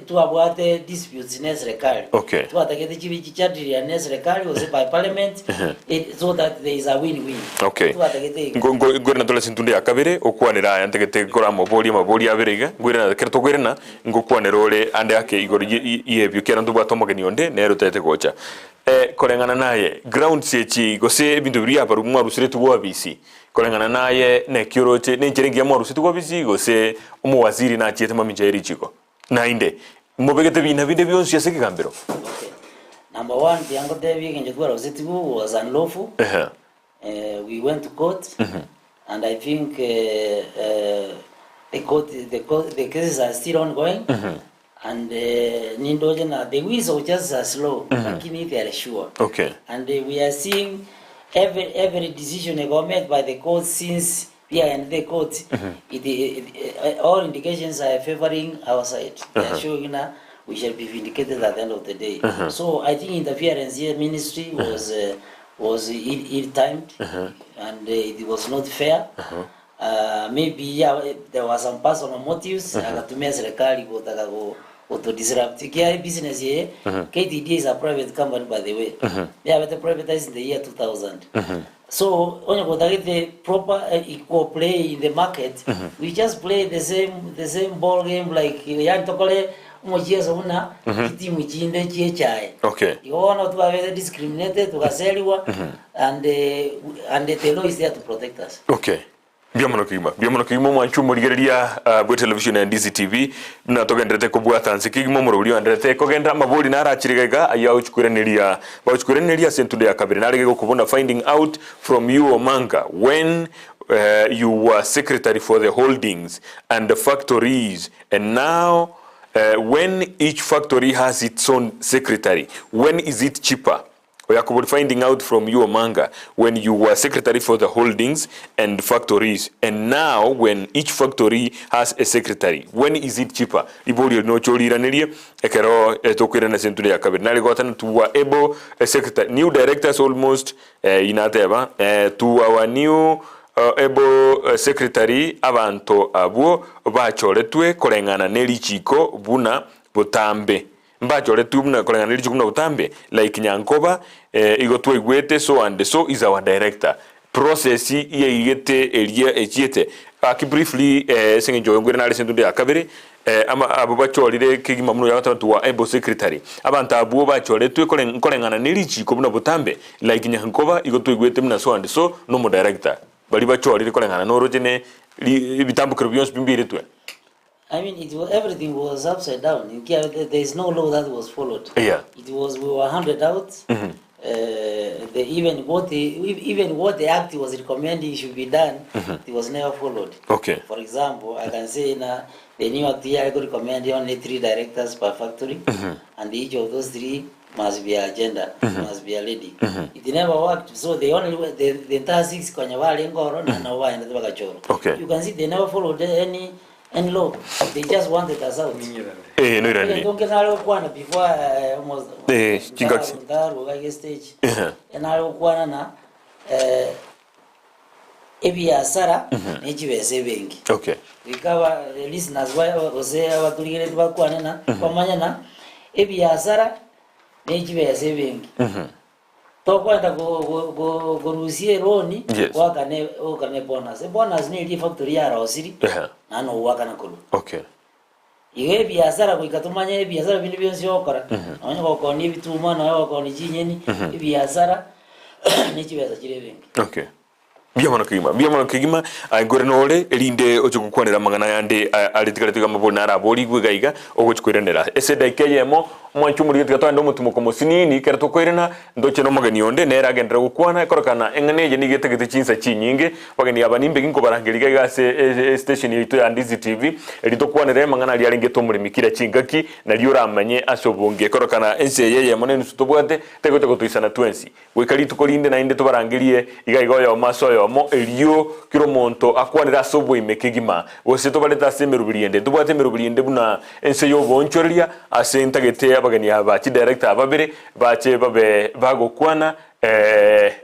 to about disputes in Esrekali. Okay. To the chivichadri and Esrekali was by parliament so that there is a win-win. Okay. Go na tola sintunde akabere okwanera antegete kora maboli aberega gwira kerto gwirena ngokwanera ole ande ake igori yebyo kera nduba tomogeni onde nero tete gocha korengana naye ground sechi gose bintu biri apa rumwa rusire tuwa bisi korengana naye ne kyoroche ne ncherengi ya mwa rusire tuwa bisi gose omuwaziri na chiete maminjeri chiko nainde mubegete bina bide byonsi yaseke gambero. Okay. Number 1 the ango devi kenje kwa rusire tuwa was unlawful. We went to court and I think the cases are still ongoing. And Nindojana, the wheels just are slow, lakini they are sure. Okay. And we are seeing every decision made by the court since and the court, all indications are favoring our side. They are showing that we shall be vindicated at the end of the day. So I think interference here, ministry was ill-timed and it was not fair. Maybe there was some personal motives. Akatumia serikali kutaka to disrupt kia business here. KTD is a private company, by the way. They have privatized in the year 2000. So when you get the proper equal play in the market, we just play the same ball game like yantokole mojieza una timu chinde chiechai. Okay. You want to have discriminated to gaseliwa and the law is there to protect us. Okay. Biamono kimo mwanchu murigeria bwe television ya Ndizi TV na togendrete kubwata nsikigimo murulio andrete kogenda maboli na arachirigega aya uchukureneria sentude ya kabiri na regego kubona finding out from you Omanga when you were secretary for the holdings and the factories and now when each factory has its own secretary, when is it cheaper? We are finding out from you Omanga when you were secretary for the holdings and factories, and now when each factory has a secretary, when is it cheaper? Ibori no cholira nelia ekero tokwira na century ya kabiri nali gotan to were able a secretary new directors almost inateba to our new able secretary abantu abo bacholetwe korengana nelichiko buna butambe mbachole tubna kolengana nelichiko buna butambe like Nyankoba igotwe igwete so and so is our director process ye yete elia echiete briefly sengejo ngwere nali sentunde akabere ama abo bacholire kigima muno yabatatu wa able secretary abantu abo bacholetwe kolengana nelichiko buna butambe like Nyankoba igotwe igwete mna so and so no mo director bali bacholire kolengana norojene bitambukiro byonse bimbiretwe. I mean, everything was upside down. In Kia, there is no law that was followed. Yeah. It was, we were handed out. Even what the act was recommending should be done, it was never followed. Okay. For example, I can say now the new act here recommended only 3 directors per factory, and each of those 3 must be agenda, must be a lady. It never worked, so they only the entire 6 kwenye wale ngoro na na waende bakachoro. You can see they never followed any law. They just wanted us out. No irani. Don't get out kwana before almost chingaksi. Ngaro ga stage. Enalo kwana na ebiasara n'ekibese bengi. Ikawa listeners wose abaturigere bakwana na pamanya na ebiasara n'ekibese bengi. Tokwenda go roni wakane bonus ni factory ya Rosiri nano wakana kulu. Iwe biashara kuikatumanya biashara bindi byonse okora onye ko ni bituma na ko ni jinyeni biashara n'ekibese kire bengi. Biamana kigima ngore nole elinde ochukukwanira mangana yande alitikatiga mabona arabori gwegaiga ogochikwirenera esedakeyemo mwanchumuri gatwa ndo mutumo komosinini kerato kwirena ndoche no magani onde nera agendera gukwana ikorokana enganeje nigetegete chinsa chinyinge bagani abanimbe ginko barangiriga gase station yito ya Ndizi TV elito kwanira mangana ali alingeto muri mikira chingaki na liora amanye asobonge korokana ense yeye monene sutobwate tegote tuisana twensi wekali tukolinde na inde to barangirie igaigo ya maso mo elio kiro monto akwanira sobo imekegima wose to baleta semerubiriende tubwate merubiriende buna ense yo bonchoria asentagete abagani abachi director ababere bache babe bagokwana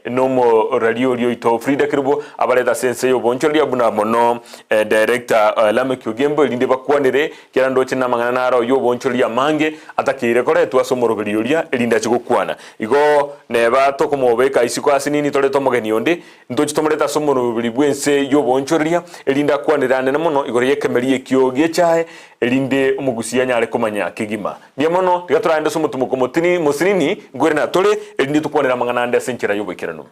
nomo radio lyo ito Frida Kirbo abaleta sense yo bonchoria buna mono director Lame Kyogembo linde bakwanire kirando china mangana naro yo bonchoria mange atakire kore twasomoro bilioria elinda chigokwana igo neba to komobeka isiko asinini tole tomogeni onde ndochi tomoleta somoro bilibwense yo bonchoria elinda kwanira nene mono igore yekemerie kyogie chae elinde umugusi yanyare komanya kigima byemono tigaturande somutumo komotini musinini ngore na tole elinde tukwanira mangana ande senchira yo bikirano.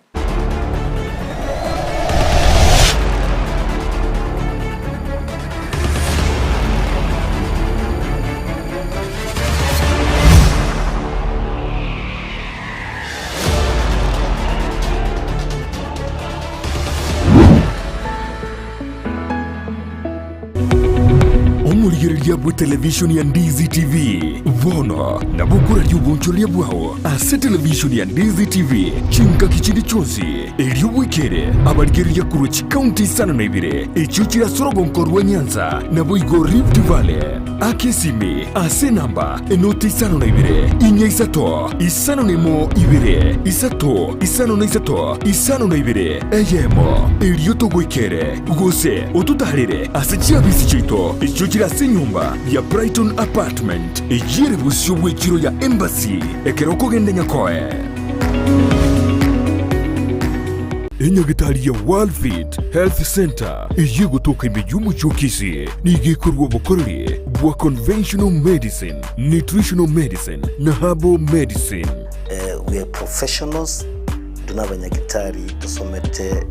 Omurigereria bwa television ya Ndizi TV vono na bukura y'ubunchoria bwao ase television ya Ndizi TV chinka kichindi chonsi elio wikere abarigereria kuruchi county sana na ibire echuchira sorogonkorwa Nyanza na boigo Rift Valley akesimi ase namba enoti sana na ibire inya isato isano nemo ibire isato isano na isato isano na ibire eyemo elio togwikere gose otutarire ase chiabisi chito echuchira ase nyumba ya Brighton Apartment ejire busyo bwekiro ya Embassy ekeroko gende nyakoe enyagitari ya Worldfit Health Center eye gutoka imejuma chokisi nigekorwa bukorori bwa conventional medicine, nutritional medicine na herbal medicine. We are professionals, tunabanyagitari tusomete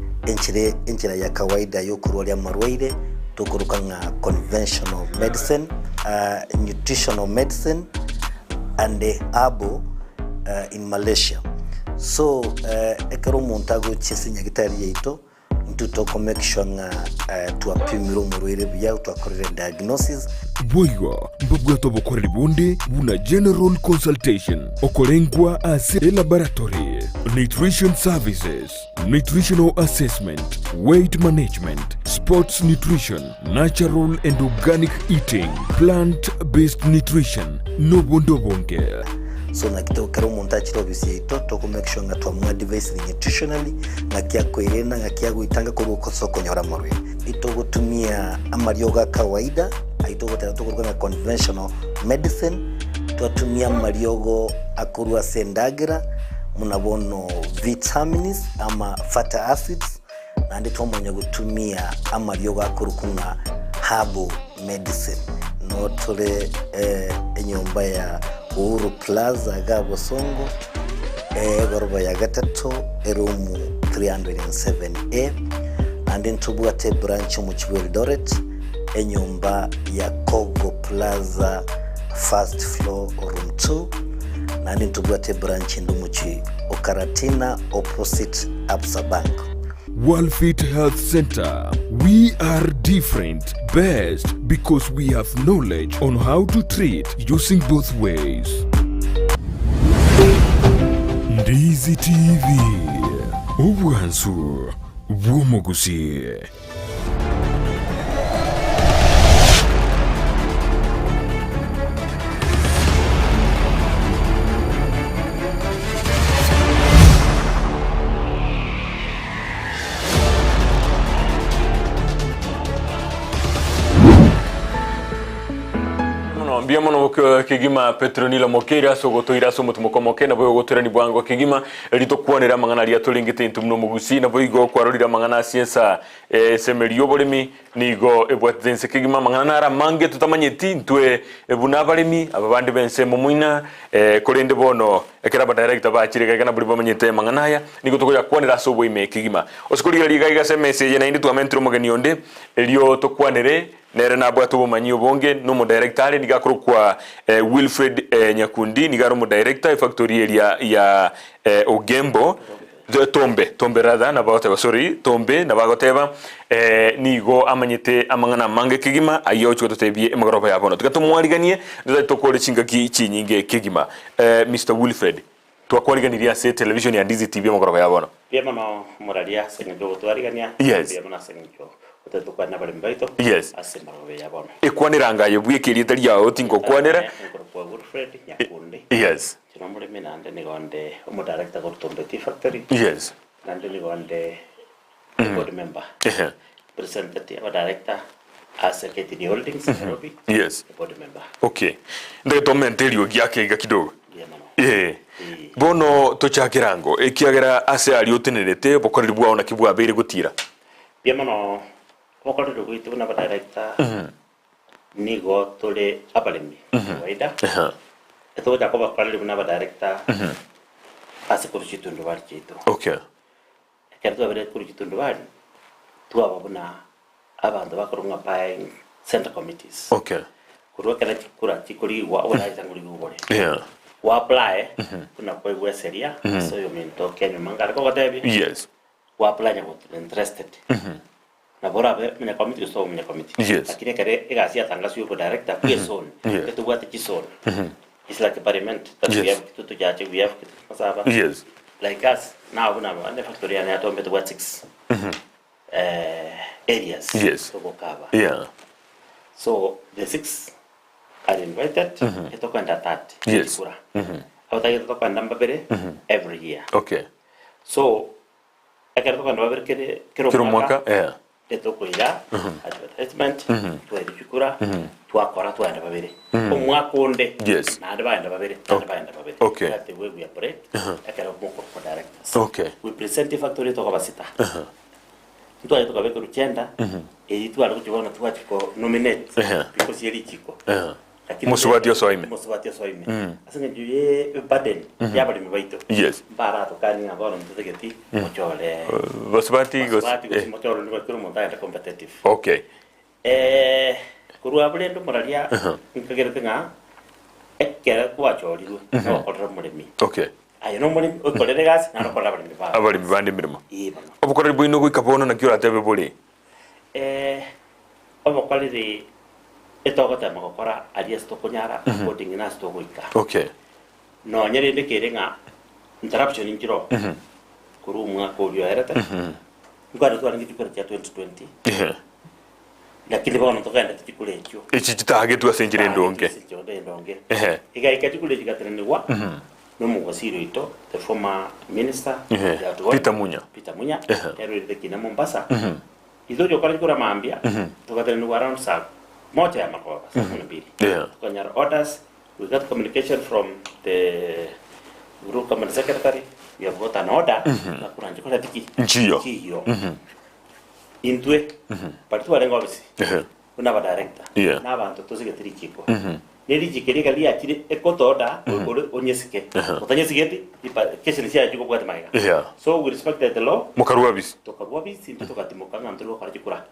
enchira ya kawaida yo kurwalia marwaire tukurukanga conventional medicine, nutritional medicine and herbal in Malaysia. So ekero montago chesinya gitari yeito ntuto make sure nga tuapimiro murwire bya twakorera diagnosis boigo mbabwato bokorera bonde buna general consultation okolengwa ase laboratory nutrition services, nutritional assessment, weight management, sports nutrition, natural and organic eating, plant-based nutrition no bondo bonge. So nakito kero montachiro bisito to make sure nga twa device nutritionally ngakia koirena ngakia guitanga ko soko nyora marwe ito gutumia amarioga kawaida aito gutera to kurwa conventional medicine tutumia mariogo akurwa sendagira munabono vitamins ama fatty acids na ndito mwenye gutumia amariogo akurukunga herbal medicine no tole enyomba ya Uhuru Plaza Gabo Songo goroba ya gatatu erumu 307A and in Tubwate branch mu Eldoret enyumba ya Kogo Plaza first floor room 2 and in Tubwate branch ndumuchi Okaratina opposite Absa Bank. Worldfit Health Center. We are different, best because we have knowledge on how to treat using both ways. Ndizi TV obwansu bw'omugusi. Mbia mono kigima Petronila Mokera sogotoira so mutumo moke na boyo gotorani bwango kigima rito kuonera mangana ria tulingite intumno mugusi na boigo kwarorira mangana siasa semerio bolemi nigo ebwatzense kigima mangana nara mange tutamanyeti ntwe ebuna balemi ababandi bense mumuina korende bono ekera ba director ba chirega kana buli bamanyete mangana ya nigo tokoya kuonera so boime kigima osikuliga liga iga message na indi tuamentro mogeni onde elio tokwanere nere na bwatu bumanyi obonge no mo director ni gakuru kwa Wilfred Nyakundi ni garo mo director factory area ya Ogembo Tombe rather na bagoteba sorry Tombe na bagoteba nigo amanyete amangana mange kigima ayo chwo totebie emagoroba yabono tugatumwariganie ndza tokore chingaki chinyinge kigima Mr Wilfred twakwariganiria se television ya Ndizi TV emagoroba yabono pia no moralia senyo twarigania yes pia senyo kwa na bali mbaito yes asemba yabono ekwaniranga yobwikiri tari yawo tingo kwanira kwa Wilfred Nyakundi yes chinomule minande ni gonde omo director ko Tombe factory yes nande ni gonde board member representative wa director ASKTD Holdings Nairobi yes board member okay ndio tomentelio gyake ga kidogo bono tochakirango ekiagera ase ali otenerete bokoriri bwa ona kibwa bere gutira pia mono bokoriri gwitu na director nigo tole abalemi waida eto da ko bakoriri na director ase ko chitundu bali chitu okay kerto bere ko chitundu bali tu ababuna abantu bakorunga buying center committees okay kurwa kana chikura chikuri wa wala tanguri gubore wa apply kuna kwa weseria so yo minto kenyo mangara ko gatebi yes wa apply nyago interested na bora be mina committee so mina committee yes lakini kare egasi atangazo yo director kwa zone ketu bwate chizone it's like a parliament that we have to jaje we have masaba yes like us now kuna ande factory ya Tombe to 6 areas yes to go cover so the 6 are invited to kwenda 30 yes kura hawataki to kwenda mbere every year okay so akara to kwenda mbere kero mwaka eto kuira advertisement twari chukura twakora twanda babere omwaka onde yes na ndabanda babere ndabanda babere okay that the way we operate akara moko for directors okay we present the factory to kabasita ntwa to kabeka ruchenda twari kujibona twachiko nominate because yeri chiko musubati osoime asenge juye burden yabali mibaito yes bara to kani ngabona mtutegeti mochole musubati mochole ni bakuru montagne competitive okay kurwa bulendo moralia nkagere nga ekera kwa chorirwe no kodra mulemi okay ayo no mulemi okolere gas na no kodra bulemi ba abali mibandi mirimo obukorere bwino gwikabono na kyora tebe buli obukorere etogota magokora alias to konyara boarding na sto goika okay no nyere ndekere nga interruption injiro kuru mwaka ulio erata ngwara tu arangi tukora cha 2020 lakini bwana tokenda tikule ekyo echi kitage tu asenjire ndonge iga ikachukule jikatrene wa no mugosiro ito the former minister Peter Munya yaro de kina Mombasa izo jokora kura mambia tokatrene wa around sa moja ya makoba sana mbili kanyara orders we got communication from the group command secretary we have got an order na kuranje kwa tiki nchiyo intwe patu warengo obisi una ba director na abantu tozige chiko neri jikeri kali akire ekotoda onyesike otanyesike kesi nisia chiko kwa tamaga so we respect the law mukaruabisi tokaruabisi tukatimoka ngantlo kwa chikura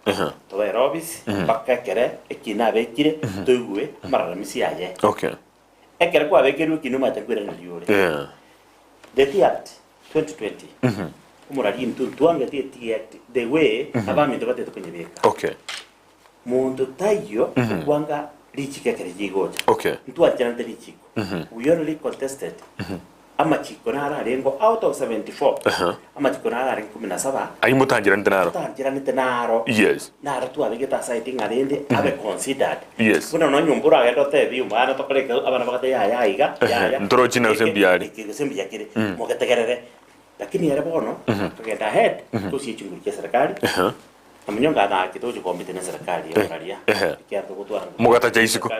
to aerobis bakka kere ekina bekire toiwe marara misiaye okay ekere kwa bekeru kinuma takwira na liore the act 2020 umurari ntuange the way abami ndobate tukonyebeka okay muntu tayo kwanga lichike kare jigoja okay ntuachana ndelichiko we only contested amachiko nara rengo out of 74 amachiko nara rengo 17 ai mutangiranite naro mutangiranite naro yes naro tu abigeta siting arende abe considered yes kuna no nyumbura agendo tebi umana tokoreka abana bakate ya iga ya ntoro china usembiari usembi yakire mugetegerere lakini yare bono tugenda ahead tusichungulikia serikali amunyonga na kitoje komite na serikali ya oraria kiardo gutwara mugata jaisiko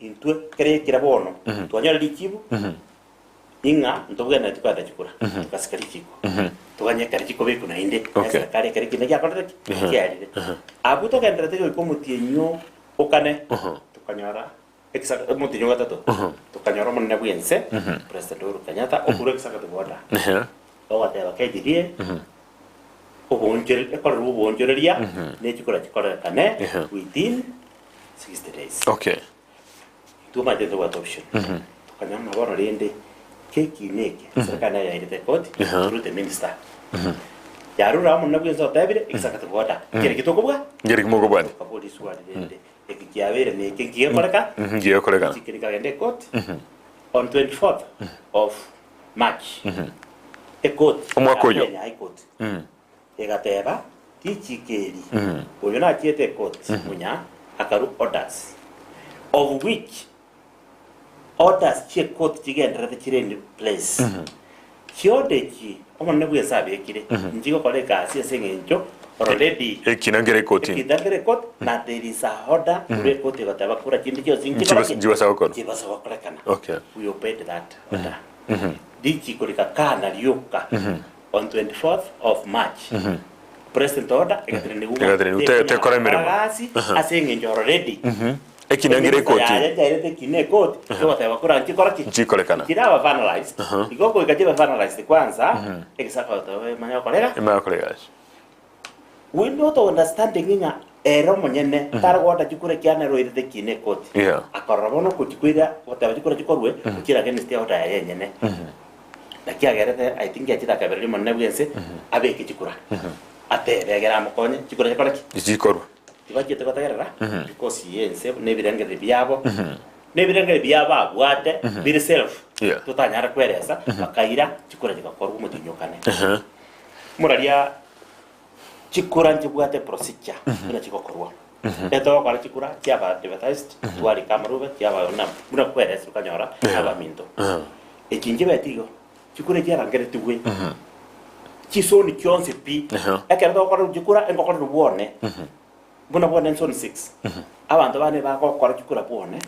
intwe kere kira bono twanyara likibu inga ntogena tukada chikura tukasikari chiko tuganye kari chiko beku na inde serikali kare kine ya kore kiarire abu to kendra te ko mutienyo okane tukanyara exact mutinyo gatatu tukanyara munna bwense president Uhuru Kenyatta okuru exact boda ogate bakaidirie obonjere ekora obonjereria ne chikora chikora kane within 60 days okay tuma de what option tukanyama bora rende keki neke serikali ya ile court through the minister yarura munna bwense otabire exact boda kire kitokobwa ngeri kimogobwa kabodi swali rende ekikiavere ne kengiye koreka ngiye koreka chikirika gende court on 24th of March a court omwakoyo high court egateba tichikeri oyo na kiete court munya akaru orders of which orders che court chigendera the chireni place chiodechi omone bwe sabekire njigo koleka asengenjo already ekinangere court ekinangere court na there is a order ure court egateba kura chindi cho zingi jibasa wakoro jibasa wakora kana okay we obeyed that order dichi koleka kana lyoka on 24th of March president order egatreni te kora meremo asengenjo already ekinangere court ya kine court kwa tawa kura nchikora chikolekana kirawa finalized igoko ikajiba finalized kwanza exactly tawa manya kolega we not understanding inga ero monyene taragota chikure kiana roire kine court akorobono kuchikwira watawa chikura chikorwe kira against order ya yenyene nakiagerete I think yachita kabere monna bwense abeke chikura atebegera mukonye chikura chikora chikorwa tibachete kotagerera because yense nebirengere byabo nebirengere byabo abwate biri self tutanyara kweresa bakaira chikura chikakorwa mutinyokane muraria chikura njibwate procedure kuna chikokorwa eto kwa chikura kyaba advertised twali kamarube kyaba na muna kweresa tukanyora aba minto ekinjibe tigo chikura kyarangere tuwe chisoni kyonse pi ekerdo kwa chikura engokora ruone buna bwana nson 6 abantu bane bakokora chikura bone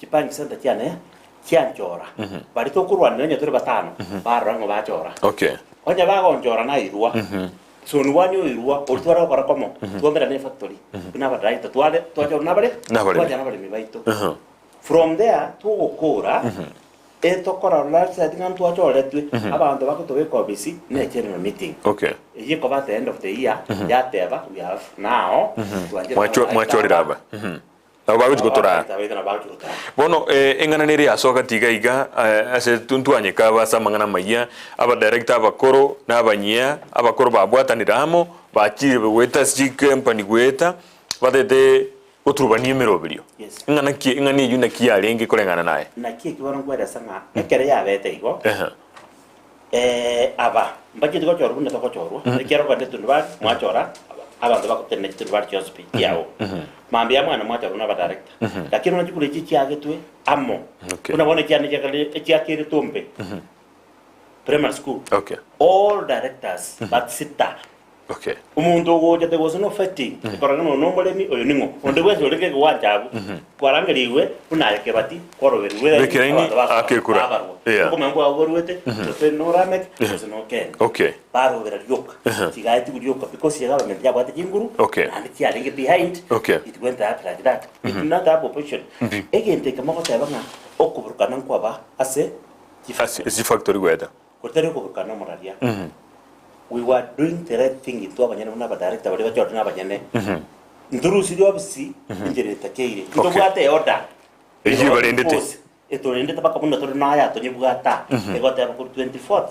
chipangi center cyane cyanjora bari to kurwanira nya turi batano barango bachora onya bagonjora na irwa so ni wanyo irwa oltwara kwa komo tuombera ne factory kuna badaita twale twajora nabare twajana mibaito from there tugukura etokora large tingan twachoretwe abantu bakotobe kobisi ne general meeting iyi ko at the end of the year yateba we have now mwachorira abaguti gotora bono engana neri asoka tigaiga ase tuntuanye kaba samangana maiya aba director abakoro nabanyia abakoro babwataniramo bachire weta company gweta batete otrubanie merobirio ngana yuna kia lenge kolengana naye nakie kibaro ngwera sanga ekere yabete igo aba mbakiti ko chorwa neto ko chorwa ekero kwa netu ndwa mwachora abantu bakotene ndwa chospi yao mambi amwana mwachora na ba director lakini unachukule chichi agetwe amo unabona cyane cyakire tumbe primary school all directors but sita umuntu goje te was no fitting koragano no molemi oyo ningo onde wezo leke gwanjabu kwarangiriwe unayeke bati koroberiwe bekiraini akekura kuma ngo aborwete te no ramek no ken baro vera yok tigaiti gudioka because ya government ya bati jinguru and ti alinge behind it went up like that it not a opposition egente kama ko tabanga okuburukana kwaba ase factory gweda kotere okuburukana moraria we were doing the right thing into abanyene una ba director bali bachora na banyene nduru siri obisi injere takeire ndo bwate order eji barendete eto rendete baka bunda to na ya to nyibwata egote ba 24th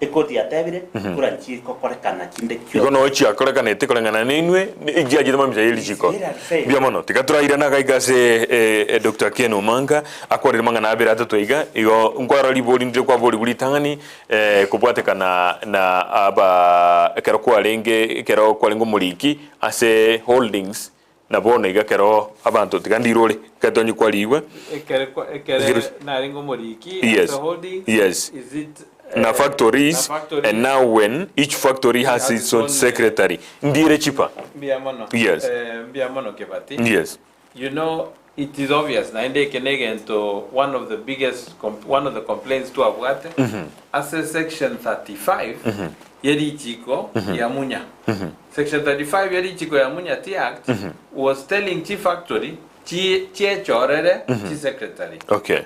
ekoti ya tebire kura nchi kokorekana kinde kyo ikono ochi akorekana itekorengana ninwe igiaje tama mjaili chiko bia mono tikatura ira na gaigase Dr. Ken Omanga akorire mangana abira atatoiga igo ngwara liboli ndire kwa boli bulitangani kubwatekana na aba kero kwa lenge kero kwa lengo muliki ase holdings na bona igakero abantu tigandirole katonyi kwa liwe ekere na lengo muliki yes. Holdings yes. Is it na factories, and now when each factory has its own secretary ndire chipa yes yes you know it is obvious na inde kenegen to one of the complaints to abwate as a section 35 yeri chiko ya munya section 35 yeri chiko ya munya act was telling chief factory chi chorere chi secretary okay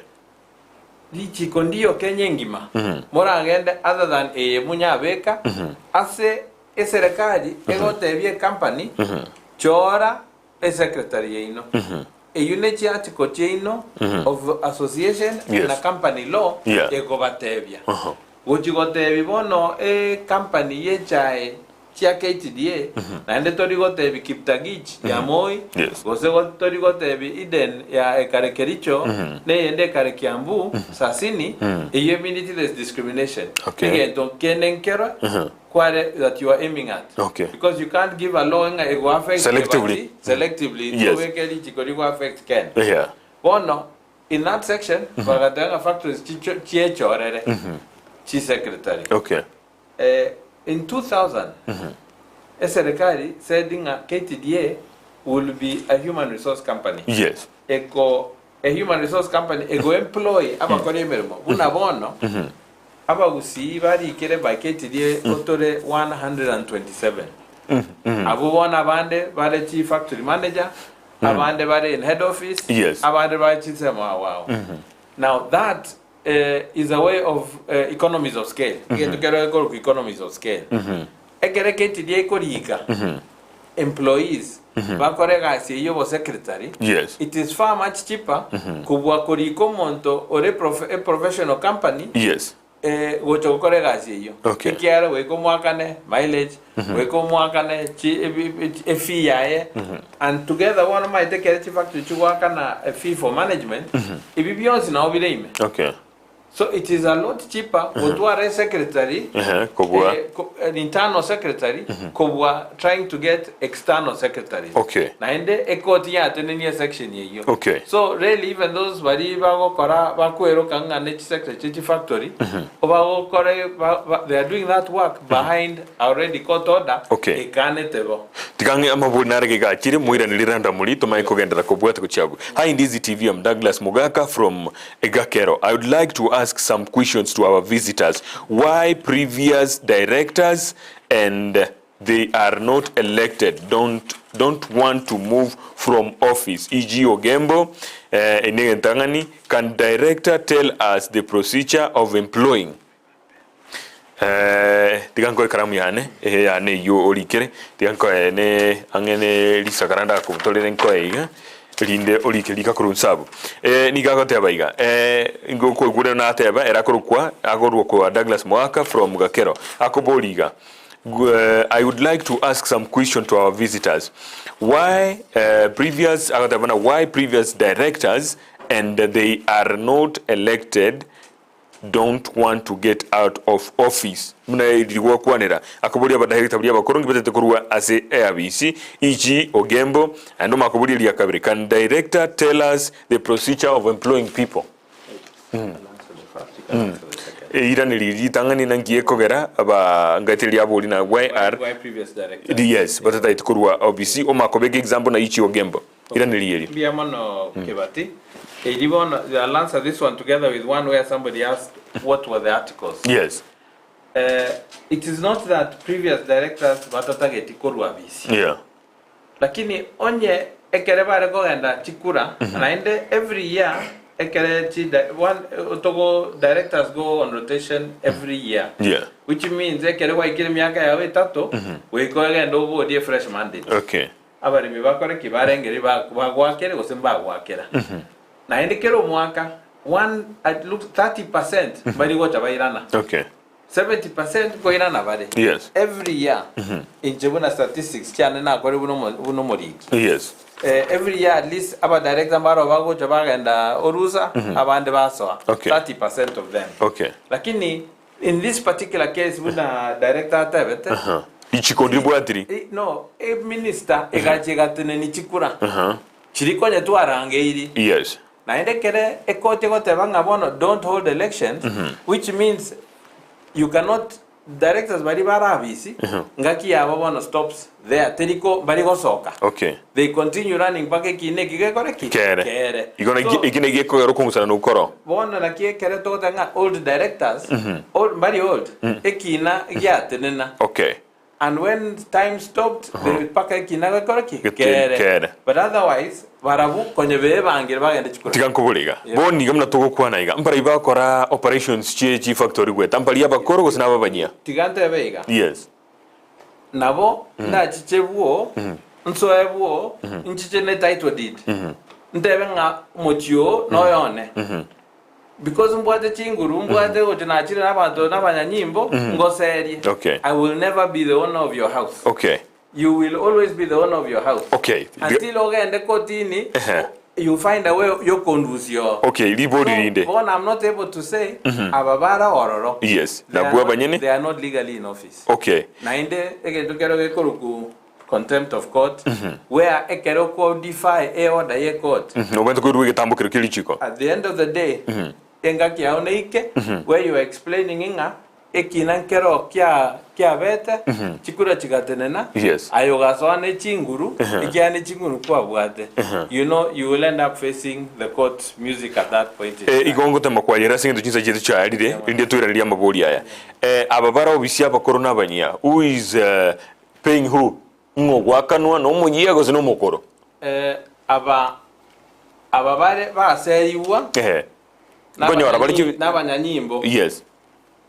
lichi kondio Kenya ngima mora agende other than munya beka ase serikali egotebie company chora secretary ino unity article chaino of association na company law egobatebia gochigotebi bono company yechae chia KTDA na ende torigotebi Kiptagich ya Moi gose torigotebi Eden ya Ekarekericho ne ende Karekiambu Sasini iyo meaningless discrimination again don't kenenkera kware that you are aiming at because you can't give a law nga ego affect selectively to wekeli chikori go affect ken bono in that section bagatanga factories chiechorere chi secretary in 2000, serikali said KTDA will be a human resource company. Yes. A human resource company ego employ abakore merimo. Buna bono aba Gusii bari kere by KTDA otore 127. Abu bona bande bare chief factory manager, abande bare in head office, abande bare chief wow. Now that is a way of economies of scale. Economies of scale. Ekere KTDA korika employees bakorega si yobo secretary. Yes. It is far much cheaper kubwa koriko monto or a professional company. Yes. Gocho korega si yo. Kiara weko mwakane mileage, weko mwakane fee yae, and together one might take a factory to work on a fee for management. If you beyond now be okay. So it is a lot cheaper to a secretary, an internal secretary, trying to get external secretaries. Okay. Na ende ekotia tenenia section yeyo. Okay. So really even those bari bago kora bakuero kanga net secretary factory, bago kore they are doing that work behind already court order. Okay. Ekanetebo. Tikange amabunare ga chire muira niliranda muri to mai kogendera kubwata kuchabu. Hi Ndizi TV, I'm Douglas Mugaka from Egakero. I would like to ask some questions to our visitors. Why previous directors and they are not elected don't want to move from office? E.g. Ogembo, Enegentangani, can director tell us the procedure of employing? Tiganko karamu yane yo olikere tiganko ene angene lisakaranda kubutolere nko eiga linde olikelika kurunsabu nigago tebaiga ngoko gure na teba era kurukwa agorwo kwa Douglas Mwaka from Gakero akoboliga. I would like to ask some question to our visitors. Why previous directors and they are not elected don't want to get out of office? Muna iliwa kwanera akoboli aba director bya bakorongi betete kurwa ase ABC E.g. Ogembo and makoboli ya kabiri. Can director tell us the procedure of employing people? Ira nilitangani nangie kogera aba ngateli aboli na why previous director? Yes, but that it kurwa ABC o makobege example na E.g. Ogembo. Ira niliyeri bia mono kebati. I'll answer this one together with one where somebody asked what were the articles. Yes. It is not that previous directors batatageti kurwa bisi. Yeah. Lakini onye ekere bare go enda chikura and every year ekere one otogo directors go on rotation every year. Yeah. Which means ekere wa ikire miaka ya wetato we go enda obo die fresh mandate. Okay. Abari mi bakore kibare ngeri bagwakere go semba gwakera. Na ende kero mwaka 30% bali gocha bairana. Okay. 70% koina nabare. Yes. Every year in Jebuna statistics chane na kore buno moriki. Yes. Every year at least aba director mbaro bago jabaga and orusa abande baso. Okay. 30% of them. Okay. Lakini in this particular case buna director atabete. Ichikodibu atiri. No, minister egachega ni chikura. Chiriko nyetu arangeiri. Yes. Na ende kere ekote kote banga bono don't hold elections, which means you cannot directors bari barabisi ngaki yabo bono stops there teriko bari go soka. Okay. They continue running bake kine kige kore kere igone giko yaro kumusana nukoro bono na kie kere to tanga old directors old bari old ekina yatenena. Okay. And when time stopped, they would pack a kinaga kere. But otherwise, barabu konye be bangir bagende chikura. Tikan kubuliga. Boni gamna togo kwana iga. Mpara iba kora operations chi factory gwe. Tampali aba koro gosina babanya. Tigante beiga. Yes. Nabo na chichebuo, nsoebuo, nchiche ne title deed. Ndebe nga mochio no yone. Because mbwate chinguru mbwate otinachire nabantu nabanyanyimbo ngoserie. Okay. I will never be the owner of your house. Okay. You will always be the owner of your house. Okay. Until ogende kotini you find a way you conduce your. Okay, libori rinde. But I'm not able to say ababara ororo. Yes. Na bua banyene? They are not legally in office. Okay. Na inde egendo kero gekoruku contempt of court where ekero ko defy a order ye court. Obento ko ruwe tambo kero kilichiko. At the end of the day engaki aoneike where you are explaining inga ekina kero kya bete chikura chigatenena. Yes. Ayogasone chinguru ikiane chinguru kwa bwate. You know you will end up facing the court music at that point. Igongo tema yera singa tuchinza jetu cha alide inde tuiralia maboli aya. Ababara obisia bakoro nabanyia. Who is paying who? Ngogwakanwa no munyiya goze no mukoro. Ababare baseriwa. N'abanyanyimbo. Yes.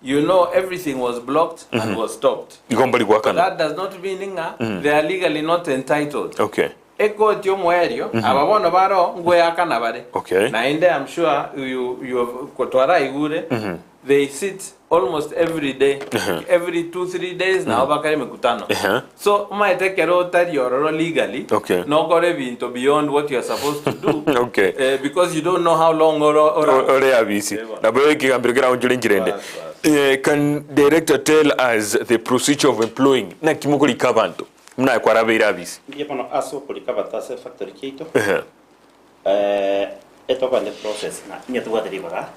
You know everything was blocked and was stopped. That does not mean they are legally not entitled. Okay. Eko tio mwerio ababono baro ngwe akana bare. Okay. Na inde I'm sure you kotwara igure. They sit almost every day, every 2-3 days na obakare mekutano. So umaetekero tari ororo legally. Okay. No gore binto beyond what you are supposed to do. Okay. Because you don't know how long ore abisi. Na bwe kigambira unjule njirende. Can director tell us the procedure of employing na kimukuri kabantu? Mna kwa rabira abisi. Ndiye pono aso kulikaba tase factory kito. Eto kwa the process na nyetuwa derivaga.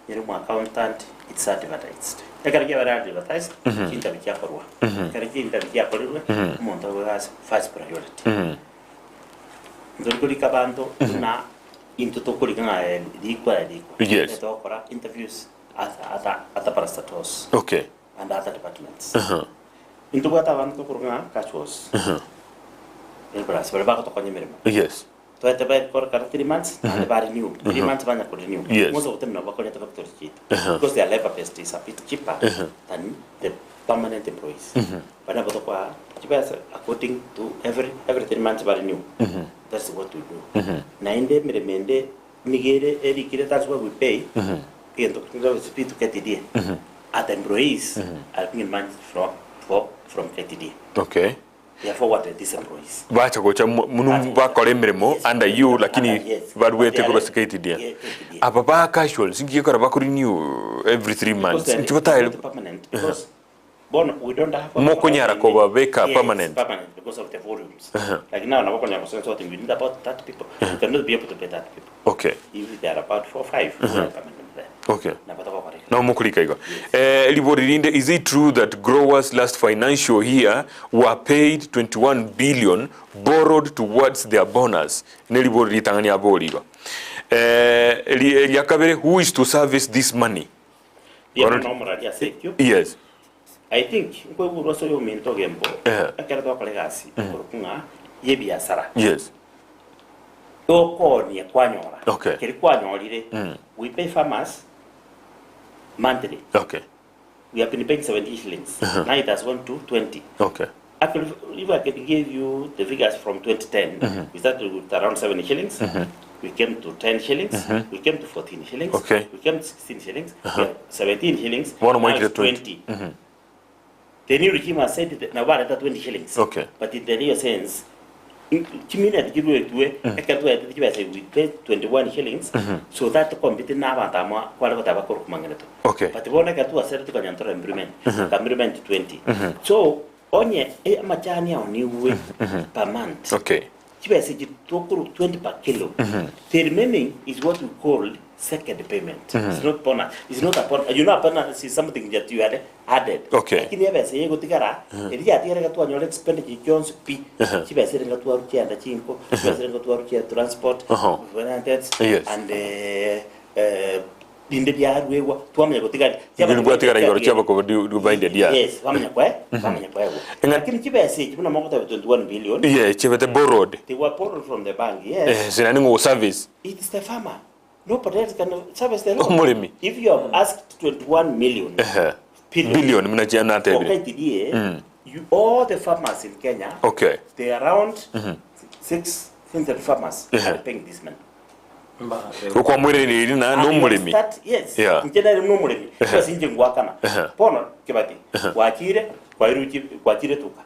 Yeru accountant it's advertised. Ekarakia bara advertised. Kinta bikia korwa. Ekarakia kinta bikia korwa. Monta was first priority. Ndori kulikaba bantu na into to kulikanga dikwa. Yes. Eto kora interviews at parastatos. Okay. And other departments. Into what I want to kurunga kachos. Elbras, but about to konyemerema. Yes. To at about for 3 months, and about new. 3 months bana ko renew. Yes. Most of them no bakon factory kit. Because their labor best is a bit cheaper than the permanent employees. But about kwa cheaper according to every 3 months by renew. That's what we do. Nainde miremende migere erikire that's what we pay. And to speed to KTD. At employees are being managed from KTD. Okay. Therefore, what are these employees? Bacha gocha munu bakore miremo under you lakini badwe te ko KTD. Ababa casual singi ko bakuri new every 3 months. Intibata permanent because we don't have mokunyara ko babeka permanent because of the volumes. Like now na bakonya ko something we need about 30 people. You cannot be able to pay 30 people. Okay. If they are about 4 or 5 permanent there. Okay. Now mukulika igo. Is it true that growers last financial year were paid 21 billion borrowed towards their bonus? Nelibori tangania boligo. Who is to service this money? Yes. I think ko buroso yo minto gembo. Akera to kolegasi. Kunga yebi asara. Yes. Oko ni kwanyora. Okay. Kiri kwanyorire. We pay farmers monthly. Okay. We have been paying 70 shillings. Now it has gone to 20. Okay. Actually, if I could give you the figures from 2010, we started with around 70 shillings. we came to 10 shillings, we came to 14 shillings, Okay. we came to 16 shillings, we have 17 shillings, One now more it's 20. 20. The new regime has said that now we're at 20 shillings. Okay. But in the real sense, community give it away, I can do it, we pay 21 shillings, so that the committee now at Ama, whatever Korkumanganato. Okay. But the one I got to a certain improvement to 20. So, onye machani on new way per month. Okay. Chibesi tokuru 20 per kilo. The remaining is what we call second payment. It's not bonus. It's not a bonus. You know, a bonus is something that you had added. Okay. Lakini yabese yego tikara. Eli ya tikara katu anyola expenditure Jones P. Chibesi renga tu arukia anda chinko. Chibesi renga tu arukia transport. Yes. And dinde dia wewa tuamenya gotigari Ngilikuwa tigara yoro chaba ko du bainde dia. Yes, wamenya kwa lakini chibesi chibuna mokota 21 billion. Yeah, chibete borrowed. They were borrowed from the bank. Yes. Sinani ngo service. It is the farmer. Nobody else can service the loan. Omulimi. If you have asked 21 million Billion mnachana okay, tebile. today, you all the farmers in Kenya, Okay. they are around 600 farmers are paying this money. Kwa mwere ni na no mulimi. Yes. Yeah. Njena no mulimi. Kwa sinje ngwakana. Pona kibati. Kwachire tuka.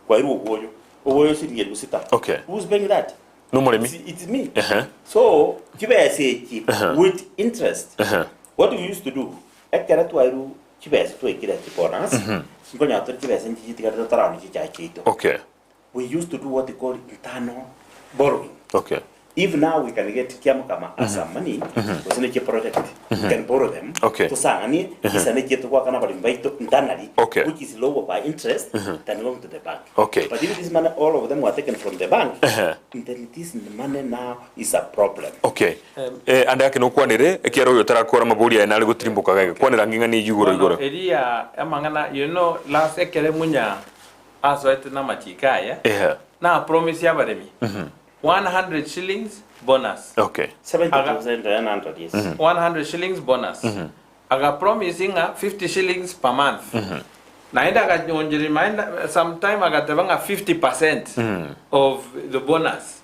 Kwa iru ogoyo. Ogoyo sinye lusita. Okay. Who's paying that? No mulimi. It's me. So, kibasi with interest. What we used to do, ekera tu airu kibasi tu ekira bonus. Ngonya tu kibasi nji tikara tarani chichachito. Okay. We used to do what they call internal borrowing. Okay. If now we can get kiamukama as some money, was in a project, we can borrow them. Okay. To Sangani, is an to work on internally, Okay. which is lower by interest than going to the bank. Okay. But if this money, all of them were taken from the bank, then this money now is a problem. Okay. Anda kino kwanire ekiaro yotara kora mabuli ya nale gutrimbuka gaga kwanira nginga ni yugoro igoro. Elia amangana you know last ekere munya aso etna machikaya. Na promise ya baremi. 100 shillings bonus. Okay. 70,900, yes. 100 shillings bonus. Aga promising 50 shillings per month. Naenda remind sometime agatavanga 50% of the bonus.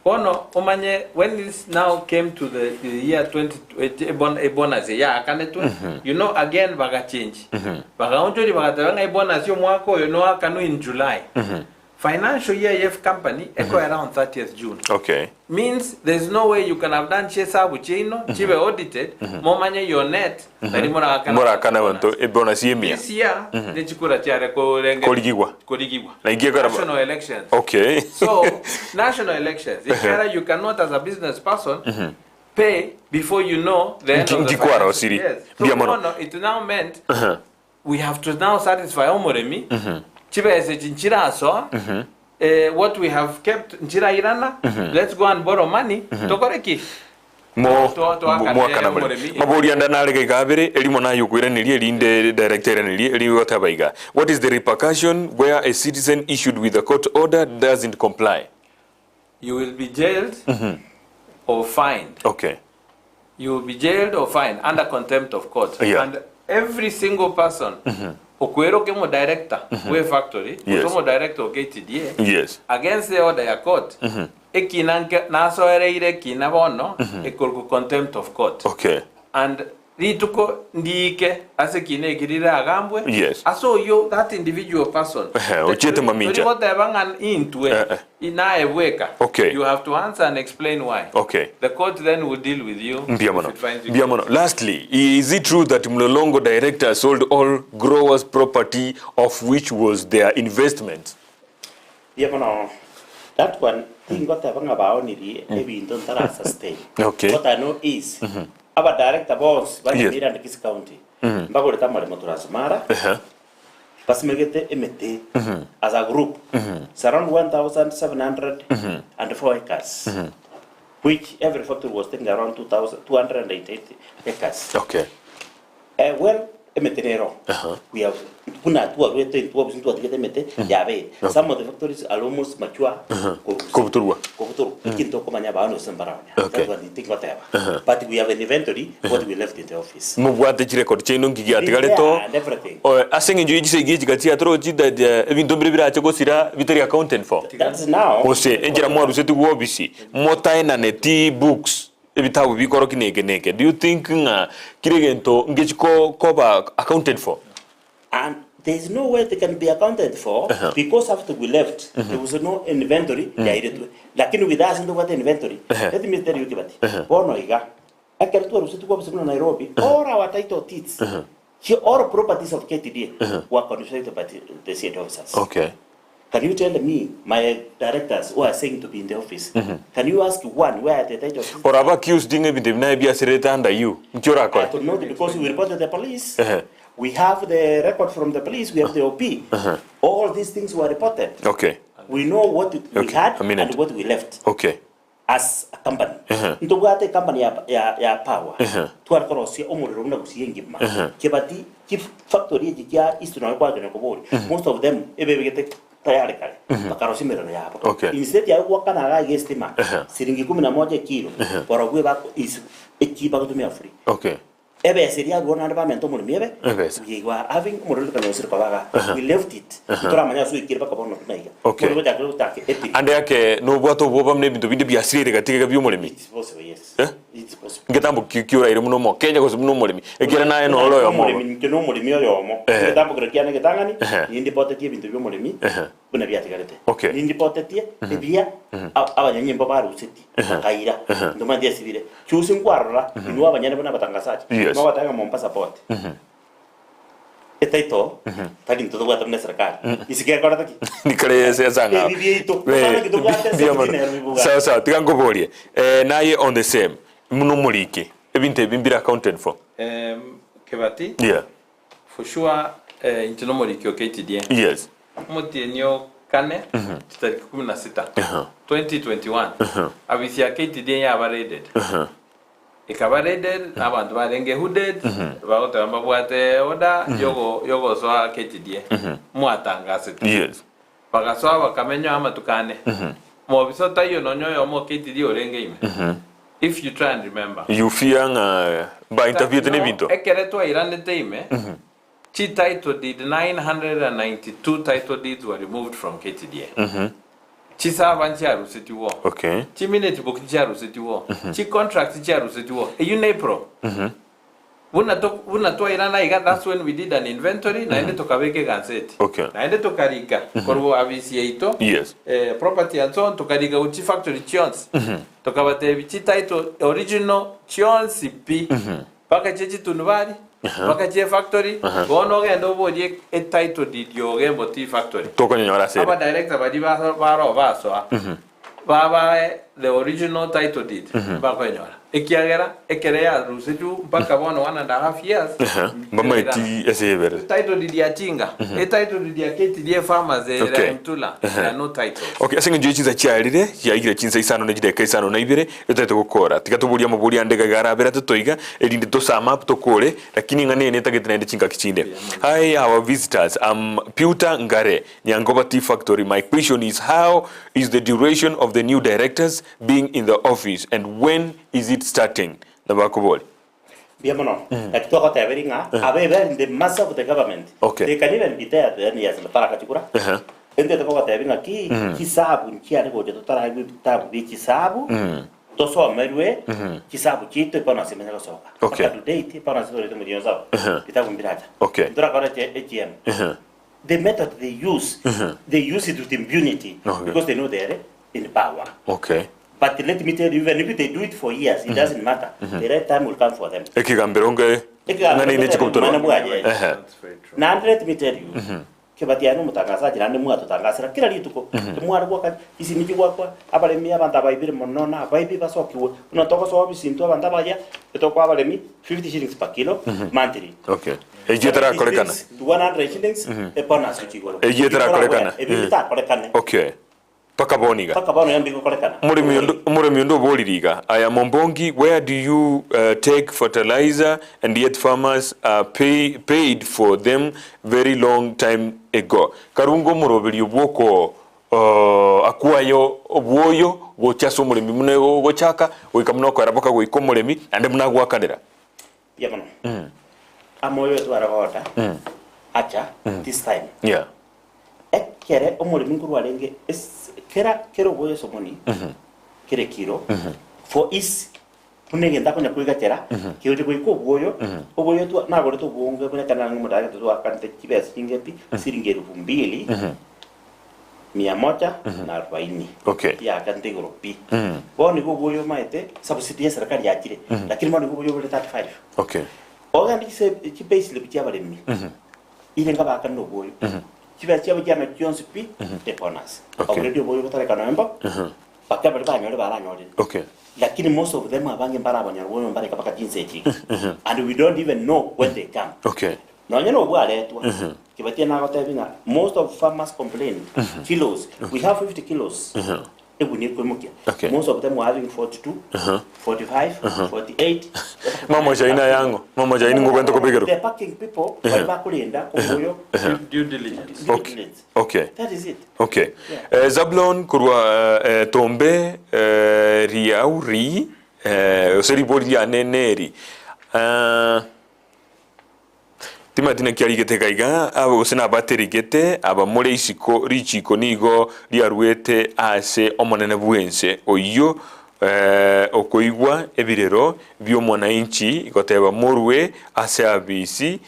Ono omanye when this now came to the year 2020 a bonus yeah akanetu you know again baga change. Baga onjori bagatavanga a bonus yo mwako you know akanu in July. Financial year EF company echo around 30th June. Okay. Means there's no way you can have done chesa buchino, chibe audited, momanye your net, tari mora kana wanto e bonus yemia. This year, ne chikura tiare ko renge. Koligiwa. Na igiye National elections. Okay. So, national elections. If you cannot as a business person pay before you know the end of the financial year. Yes. So, it now meant we have to now satisfy Omoremi. Chibese chinchira so what we have kept nchira irana let's go and borrow money tokoreki mo kana maburi anda nalege gabere elimo na yukwira nilie linde director nilie eli watabaiga. What is the repercussion where a citizen issued with a court order doesn't comply? You will be jailed or fined. Okay. You will be jailed or fined under contempt of court. And every single person Okwero kemo director we factory komo director KTDA yes against the order ya court ekinanke nasoereire kina bono ekolko contempt of court. Okay. And rituko ndike ase kine girira agambwe yes aso yo that individual person ochete maminja what they bangan into ina eweka. Okay. You have to answer and explain why. Okay. The court then will deal with you. Mbiamono. Lastly, is it true that Mlolongo director sold all growers' property of which was their investment? Mbiamono. That one thing got about it maybe in don't sustain. Okay. What I know is our director boss by the Kisii County. Mbagore tamale motoras mara. Pasimegete emete as a group. It's around 1,704 acres. Which every factory was taking around 2,288 acres. Okay. Well, emetenero we have kuna tu alwete tu abusintu atikete mete yabe some of the factories are almost mature Kobuturwa. kinto komanya ba no sembaranya that's what they think whatever but we have an inventory what we left in the office Mubwate record chino ngigi atigareto asengi njuji segiji gati atro jida ebintu mbere birache gosira bitari accountant for that's now ose enjira mwaru setu obisi motaina neti books ebitabu bikoro kinege do you think kiregento ngechiko koba accounted for and there is no way they can be accounted for because after we left there was no inventory lakini with us into what inventory let me tell you kibati bono iga akertu rusitu kwa bisuna Nairobi all our title deeds all properties of KTDA were confiscated by the state officers. Okay. Can you tell me, my directors who are saying to be in the office, can you ask one where the title deeds? Or have accused dinge bidebna bia sereta under you. Mchora I don't know because we reported the police. We have the record from the police, we have the OP. All these things were reported. Okay. We know what we had and what we left. Okay. As a company. Ntugate company ya power. Tuar korosia omuriro na Gusii ngima. Kebati chief factory ya East na kwa kwenye kuburi. Most of them ebebegete tayari kale. Bakarosi merano ya hapo. Okay. Instead ya kwa kana ga estima. Siringi 11 kilo. Waragwe bako is ekipa kutumia free. Okay. Ebe seria gona na mento muri miebe. We were having murilo kana usir kwa we left it. Tora manya su ikirba kwa bono tunaiga. Okay. Murilo ja take epi. Ande yake no bwato boba mne bintu bindi bya sirire gatika byo mulimi. It's possible, yes. It's possible. Ngetambo kiura ire muno mo Kenya ko muno mulimi. Ekira naye no lo yo mo. Kino mulimi yo mo. Ngetambo krekia ne getangani. Indi potetie bintu byo mulimi. Kuna bya tigarete. Okay. Indi potetie ebia abanyanye mbo baru siti. Kaira. Ndoma dia sibire. Chusi ngwarra inwa abanyane bana batangasaje. No batanga mo passport. Etaito. Tadi ntoto bwa tamne serikali. Isikia kwa taki. Nikale sanga. Sawa tigangoborie. Naye on the same. Muno muliki. Ebinte bimbira accounted for. Kebati? Yeah. For sure intino muliki KTDA. Yes. Mutenyo kane tariki 16 2021 abisi ya KTDA yabareded ikabareded abantu barenge hooded bagotamba bwate oda yogo so KTDA mwatangase Yes. bagaswa bakamenya amatukane mo bisota yo nonyo yo mo KTDA orenge ime if you try and remember You fear ba interview tene binto. Ekereto irane teime Chi title deed 992 title deeds were removed from KTDA. Chi servant charu city war. Okay. Chi minute book charu city war. Chi contract charu city war. In April. Una to irana iga, that's when we did an inventory na ende tokabeke ganseti. Okay. Na ende tokarika korwo abisiaito. Yes. Property and so on tokarika uchi factory chions. Tokabate chi title original chions CP. Paka chechi tunubari. Bakache factory bono gendo boje a title deed yo gembo T factory Toko nyora se. aba director badi baro baso baba the original title deed ba ko nyora ekiagera ekerea rusetu mpaka bono 1.5 years Mama iti esever. title deed ya tinga a title deed ya KTDA farmers mtula no title. Okay, asenga nje chinza cyarire yagira chinza isano nejide kaisano na ibere yote gukora tikatubulia mabuli andega gara bera tutoiga elinde to sama tokore lakini ngane ne tagetrende chinga kichinde. Hi our visitors, Pewter Ngare Nyangoba Tea Factory. My question is, how is the duration of the new directors being in the office and when is it starting? Nabakoboli. Biamono. Like to got everything. However, in the mass of the government, Okay. they can even be there then yes, Matara Katikura. And they got everything aquí, Kisabu, Kiani, the Tara Tabu, Kisabu, Toso Medway, Kisabu, Chito, Panasima Soka. Okay. Today, Panasima Mudiosa, Itabu Mirata. Okay. Drakarate ATM. The method they use it with impunity because they know they're in power. Okay. But let me tell you, even if they do it for years, it doesn't matter. The right time will come for them. Ekigamberonge ngani ne chikutono. Now let me tell you, kebatiano mutangazaji nande mwa tutangasira kila lituko. Tumwari kwa isi niki kwa abalemi abanta bayibire monona abayibi basokiwe. Unatoka so bisinto abanta baya etoko abalemi 50 shillings per kilo monthly. Okay. Ejetara kolekana. 100 shillings e bonus chigolo. Ejetara kolekana. Ebita kolekana. Okay. paka boniga yambi gukorekana murimi ndo boliriga aya Mombongi, where do you take fertilizer and yet farmers are paid for them very long time ago? Karungo murobiri obwoko akwayo obwoyo gochaso murimi mune gochaka goikamuna ko araboka goiko murimi ande muna gwakanira yamano amoyo twaragoda acha this time ekere omurimi nguru arenge kera boyo somoni kere kiro for is punegenda kunya kuigatera kiro tiko boyo oboyo tu na gore to bonge kunya kana ngumudage tu akante kibes ingepi siringeru 2,140 ya kante goropi boni go boyo maite subsidy ya serikali yachire lakini moni go boyo 35 ogandi se kibes le bitia balemi ile ngaba kan no boyo kibes ya bajana Jones P deponas already boyo botare kana embo pakka bali banyole baranyole lakini most of them abange barabanya boyo mbare kapaka jinse echi and we don't even know when they come no nyano bwale tu kibatia na gote binga most of farmers complain kilos we have 50 kilos most of them were having 42 45 48 mama jaina yango mama jaini ngobento kobigero the packing people bali kulinda kuboyo due diligence that is it Zablon kurwa tombe riauri oseri bolia neneri timatina kiarigete kaiga abo gusena baterigete aba muri isiko richiko nigo riarwete ase omonene bwense oyo okoigwa ebirero byo mwananchi igoteba murwe ase abisi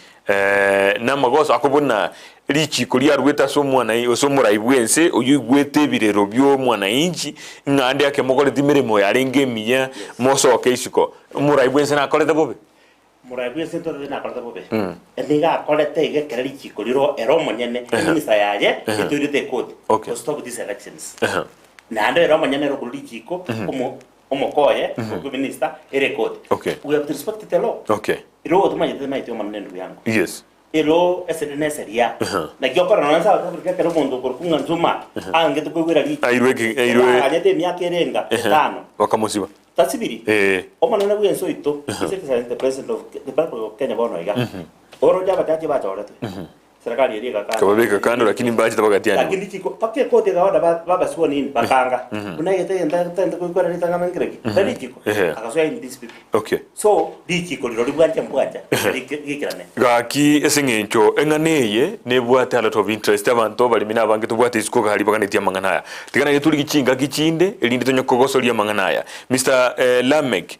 na magoso akobona richiko riarwete so mwananchi so murai bwense oyo igwete ebirero byo mwananchi ngande yake mogore timirimo yarenge miya moso keisiko murai bwense na kolete bobe muraibu sento na koleta bobe endiga koleta ige kerali chikoliro ero monyene minista yaje etori de code to stop these elections na ando ero monyene ro kulli chiko omokoye ko minister ere code we have to respect the law iro otuma yete maite omanene yangu elo SNS ria na kyokora na nsa ka kero mondo por kunga nzuma ange to kwira ri airwe anyete miaka erenga tano wakamusiba tasibiri omanene bwenso ito the president of the people of Kenya bono iga oro jaba taje batore tu serikali iri kaka kababeka kando lakini mbaji tabagatiani lakini chiko pake kote gaoda baba suo nini bakanga unayete ndanda kwikora ritanga mangireki dali chiko akasoya in this people so di chiko liro libwanja mbwanja likirane gaki esengencho enganeye nebwate a lot of interest abantu bali mina bange tubwate isiko gali baganetia manganaya tigana yetuli gichinga gicinde elindi tonyokogosolia manganaya Mr. Lamek,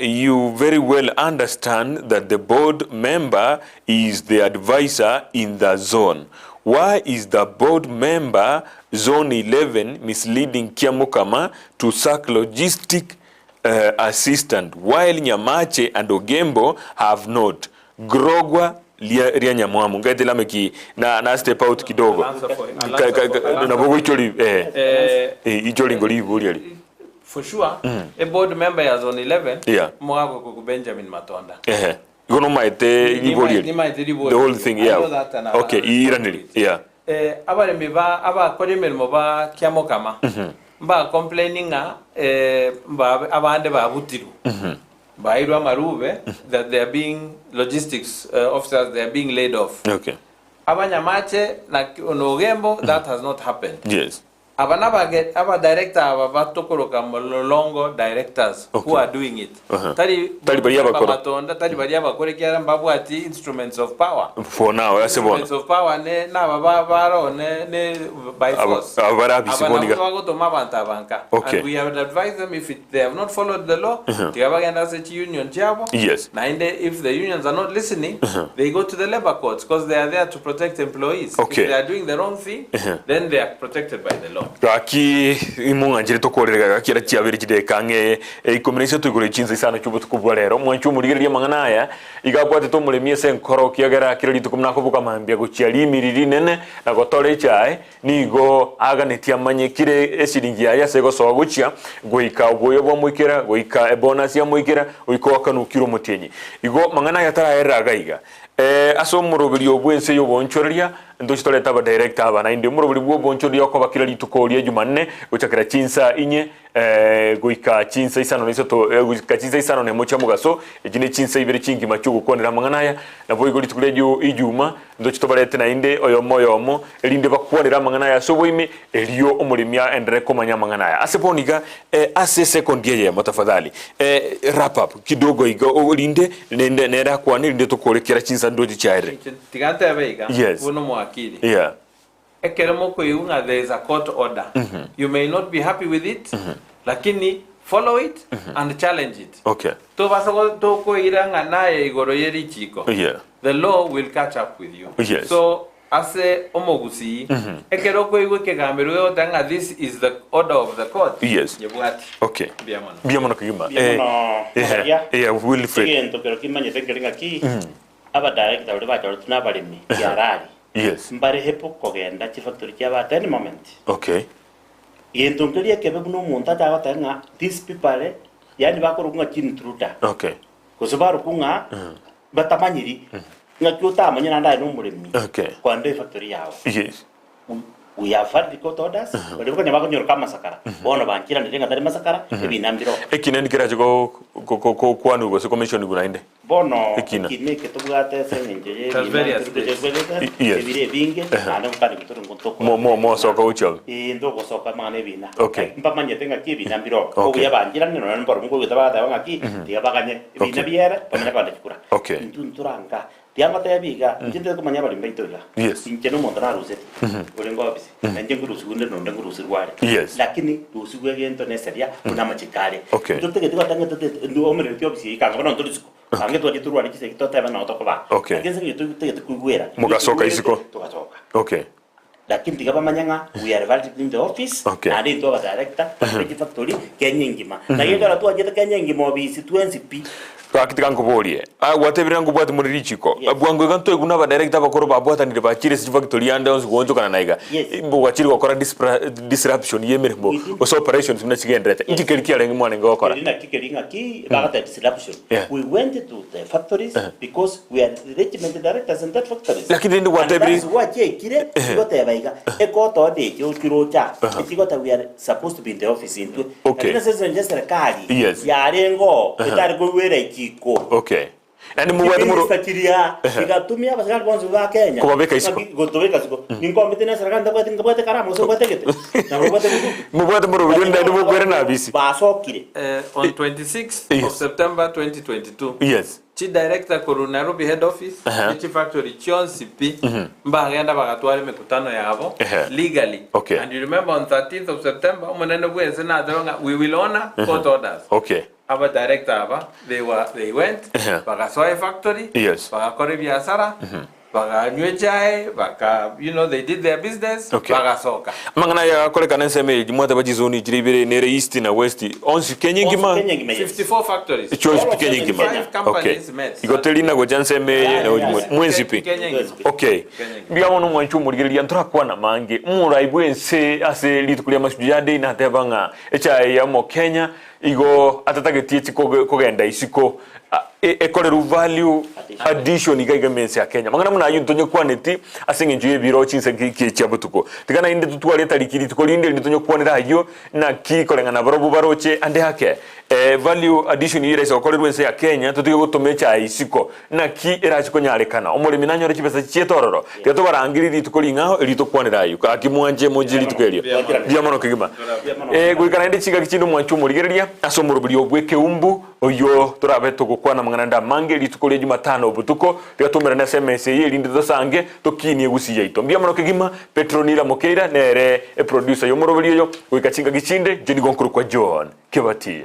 you very well understand that the board member is the advisor in the zone. Why is the board member zone 11 misleading Kiamukama to sack logistic assistant while Nyamache and Ogembo have not? Grogwa ria Nyamwamu ngati Lameki na step out kidogo na bogo icholi icholi ngoli buriali. For sure, a board member is on 11. Mwago ko Benjamin Matonda. Gono maite the whole thing. Iranili. Aba meba aba kodemel moba Kiamokama. Mba complaining mba abande ba butiru. Ba irwa marube that they are being logistics officers, they are being laid off. Aba Nyamache na Ogembo, that has not happened. Aba director aba tokoroka molongo directors who are doing it. Tali bariya bakore kyara mbabu ati instruments of power. For now, instruments of power ne na baba baro ne by force. Abara bisiboniga. And we have advised them if they have not followed the law, they have against the union jabo. Now if the unions are not listening, they go to the labor courts because they are there to protect employees. If they are doing the wrong thing, then they are protected by the law. Gaki imunga njire tokorera gaki ra chiabere kide kange ikomenese tugure chinza sana chubo tukubwa rero mwanchu murigeria manganaya igabwate to muremie senkoro kiagera kirari tukumna kubuka mambia guchiari miriri nene na gotore chai nigo aganetia manyekire esiringi ya sego so guchia goika boyo bo mwikira goika bonus ya mwikira uiko akanukiro mutenyi igo manganaya tara era gaiga aso murobiri obwense yo bonchoria ndo chitoleta ba director aba na inde murobuli bwo boncho lyoko bakira lituko lya Jumanne guchakira chinsa inye guika chinsa isano niso to guika chinsa isano ne mocha mugaso ejine chinsa ibere chingi machugo konera manganaya na boy goli tukulejo ijuma ndo chitobalete na inde oyomo elinde bakwonera manganaya so boime eliyo omulimya endere komanya manganaya aseponiga ase second year motafadhali wrap up kidogo igo olinde nende nera kwa ninde tukolekera chinsa ndo chichaire tigante abeiga yes. Uno mwakili yeah. Ekeremo kuiunga there is a court order. You may not be happy with it, lakini follow it and challenge it. Okay. To basago to koiranga naye igoro yeri chiko. Yeah. The law will catch up with you. Yes. So ase omogusii ekero koigwe kegambero yotanga this is the order of the court. Yes. Yebwati. Okay. Biamono kigima. Yeah, Wilfred. Sigento pero kimanye tengerenga ki. Aba director uri bacho tunabalimi yarari. Yes. Mbare hepo kogenda chi factory kya ba any moment. Okay. Yentongelia kebe buno monta ta batanga these people yani bakorunga chinitruta. Okay. Kusubaru kunga batamanyiri. Ngakyota amanya nanda no mulimi. Okay. Kwa ndo factory yao. Yes. We have had the court orders. Bali ko nyabako nyoro kama sakara. Bono bankira ndenga tari masakara ebinambiro. Ekina ndikira ko kwanu go commission guna inde. Bono kine ke tubwate senje ebire binge ana ukari kutoro ngontoko. Mo soka ucho. Ndoko soka mane bina. Okay. Mpamanye tenga kibinambiro. Ko yabangira nino namboro ngo gutaba ngaki tigabaganye ebina biere pamene kwande kura. Okay. Ntunturanga Tiama te biga, njende ko manya bali mbaitoga. Yes. Injeno montana ruseti. Olengo abisi. Nanje ngurusugunde nonde ngurusirware. Yes. Lakini rusugwe gento neseria una machikale. Okay. Tutege tugatanga tete ndo omere tiobisi ikanga bana ntorisiko. Ange twaje turwari kise kitota bana otokoba. Okay. Agenze ngiye tutege tukugwera. Mugasoka isiko. Tugasoka. Okay. Lakini tigaba manyanga we are valid in the office. Okay. Andi ndo director Package Factory Kenya ngima. Na yendo la tuaje Kenya ngima obisi 20p. Twakitika ngobolie watebira ngubwati muri richiko bwangu ganto eguna ba director bakoro babwata ni ba chire si factory anda onzo gonzo kana naiga imbo wachiri gukora disruption yemerembo oso operations mna chigendrete ikikerikia lengi mwana ngokora ina kikeringa ki bagata disruption we went to the factories because we are regiment directors in that factories lakini ndi watebiri wache kire gote baiga ekoto de kirocha ikigota we are supposed to be in the office into ina sasa nje serikali ya rengo itari go were okay. And muwadi muro fakiria igatumia basakali bonzo ba Kenya kubabeka isiko gotobeka siko ninko mitena serikali ndabati ngabate karamo so bategete na muwadi muro wenda ndi bugwera na bisi basokire on 26th of September 2022 yes Chief Director Koru Nairobi Head Office Chief Factory Chion CP mbagenda bagatware mikutano yabo legally and you remember on 13th of September umunene bwense na dronga we will honor court orders okay Aba director aba they went bagasoe factory bagakore biashara baganywe chai baka they did their business bagasoka mangana ya koleka nseme jimwata bajizoni jiribere nere east na west onsi Kenya ngima 54 factories choice Kenya ngima okay igotelina go janseme mwenzi pi okay biamono mwanchu murigeria ntura kwana mange muraibwense ase litukulia masujade na tebanga echai ya mo Kenya igo atatagetie kogenda isiko ekorero value addition igaigemense ya Kenya mangana muna yuntonye kwaneti asenge njuye biro chinse kichi abutuko tigana inde tutwale tarikiri tukolinde ndonye kwanira ayo na kikolenga na barobu baroche ande hake value addition ire so korero wense ya Kenya tutige gutomecha isiko na ki irachiko nyarekana omulimi nanyore chipesa chietororo gato barangiriri tukolinga rito kwanira ayo akimwanje mojiri tukerio biamono kigima gwikana inde chiga kichindo mwanchu murigeria asomurubiri obwekeumbu oyo turabeto gukwana mangana mange litukolie Jumatano obutuko tugatumira na SMS yirinde dosange tokinie Gusii yaito biamono kigima Petronila Mokeira nere producer yo murubiri yo gwikachinga gichinde jeni gonkuru kwa John Kebatia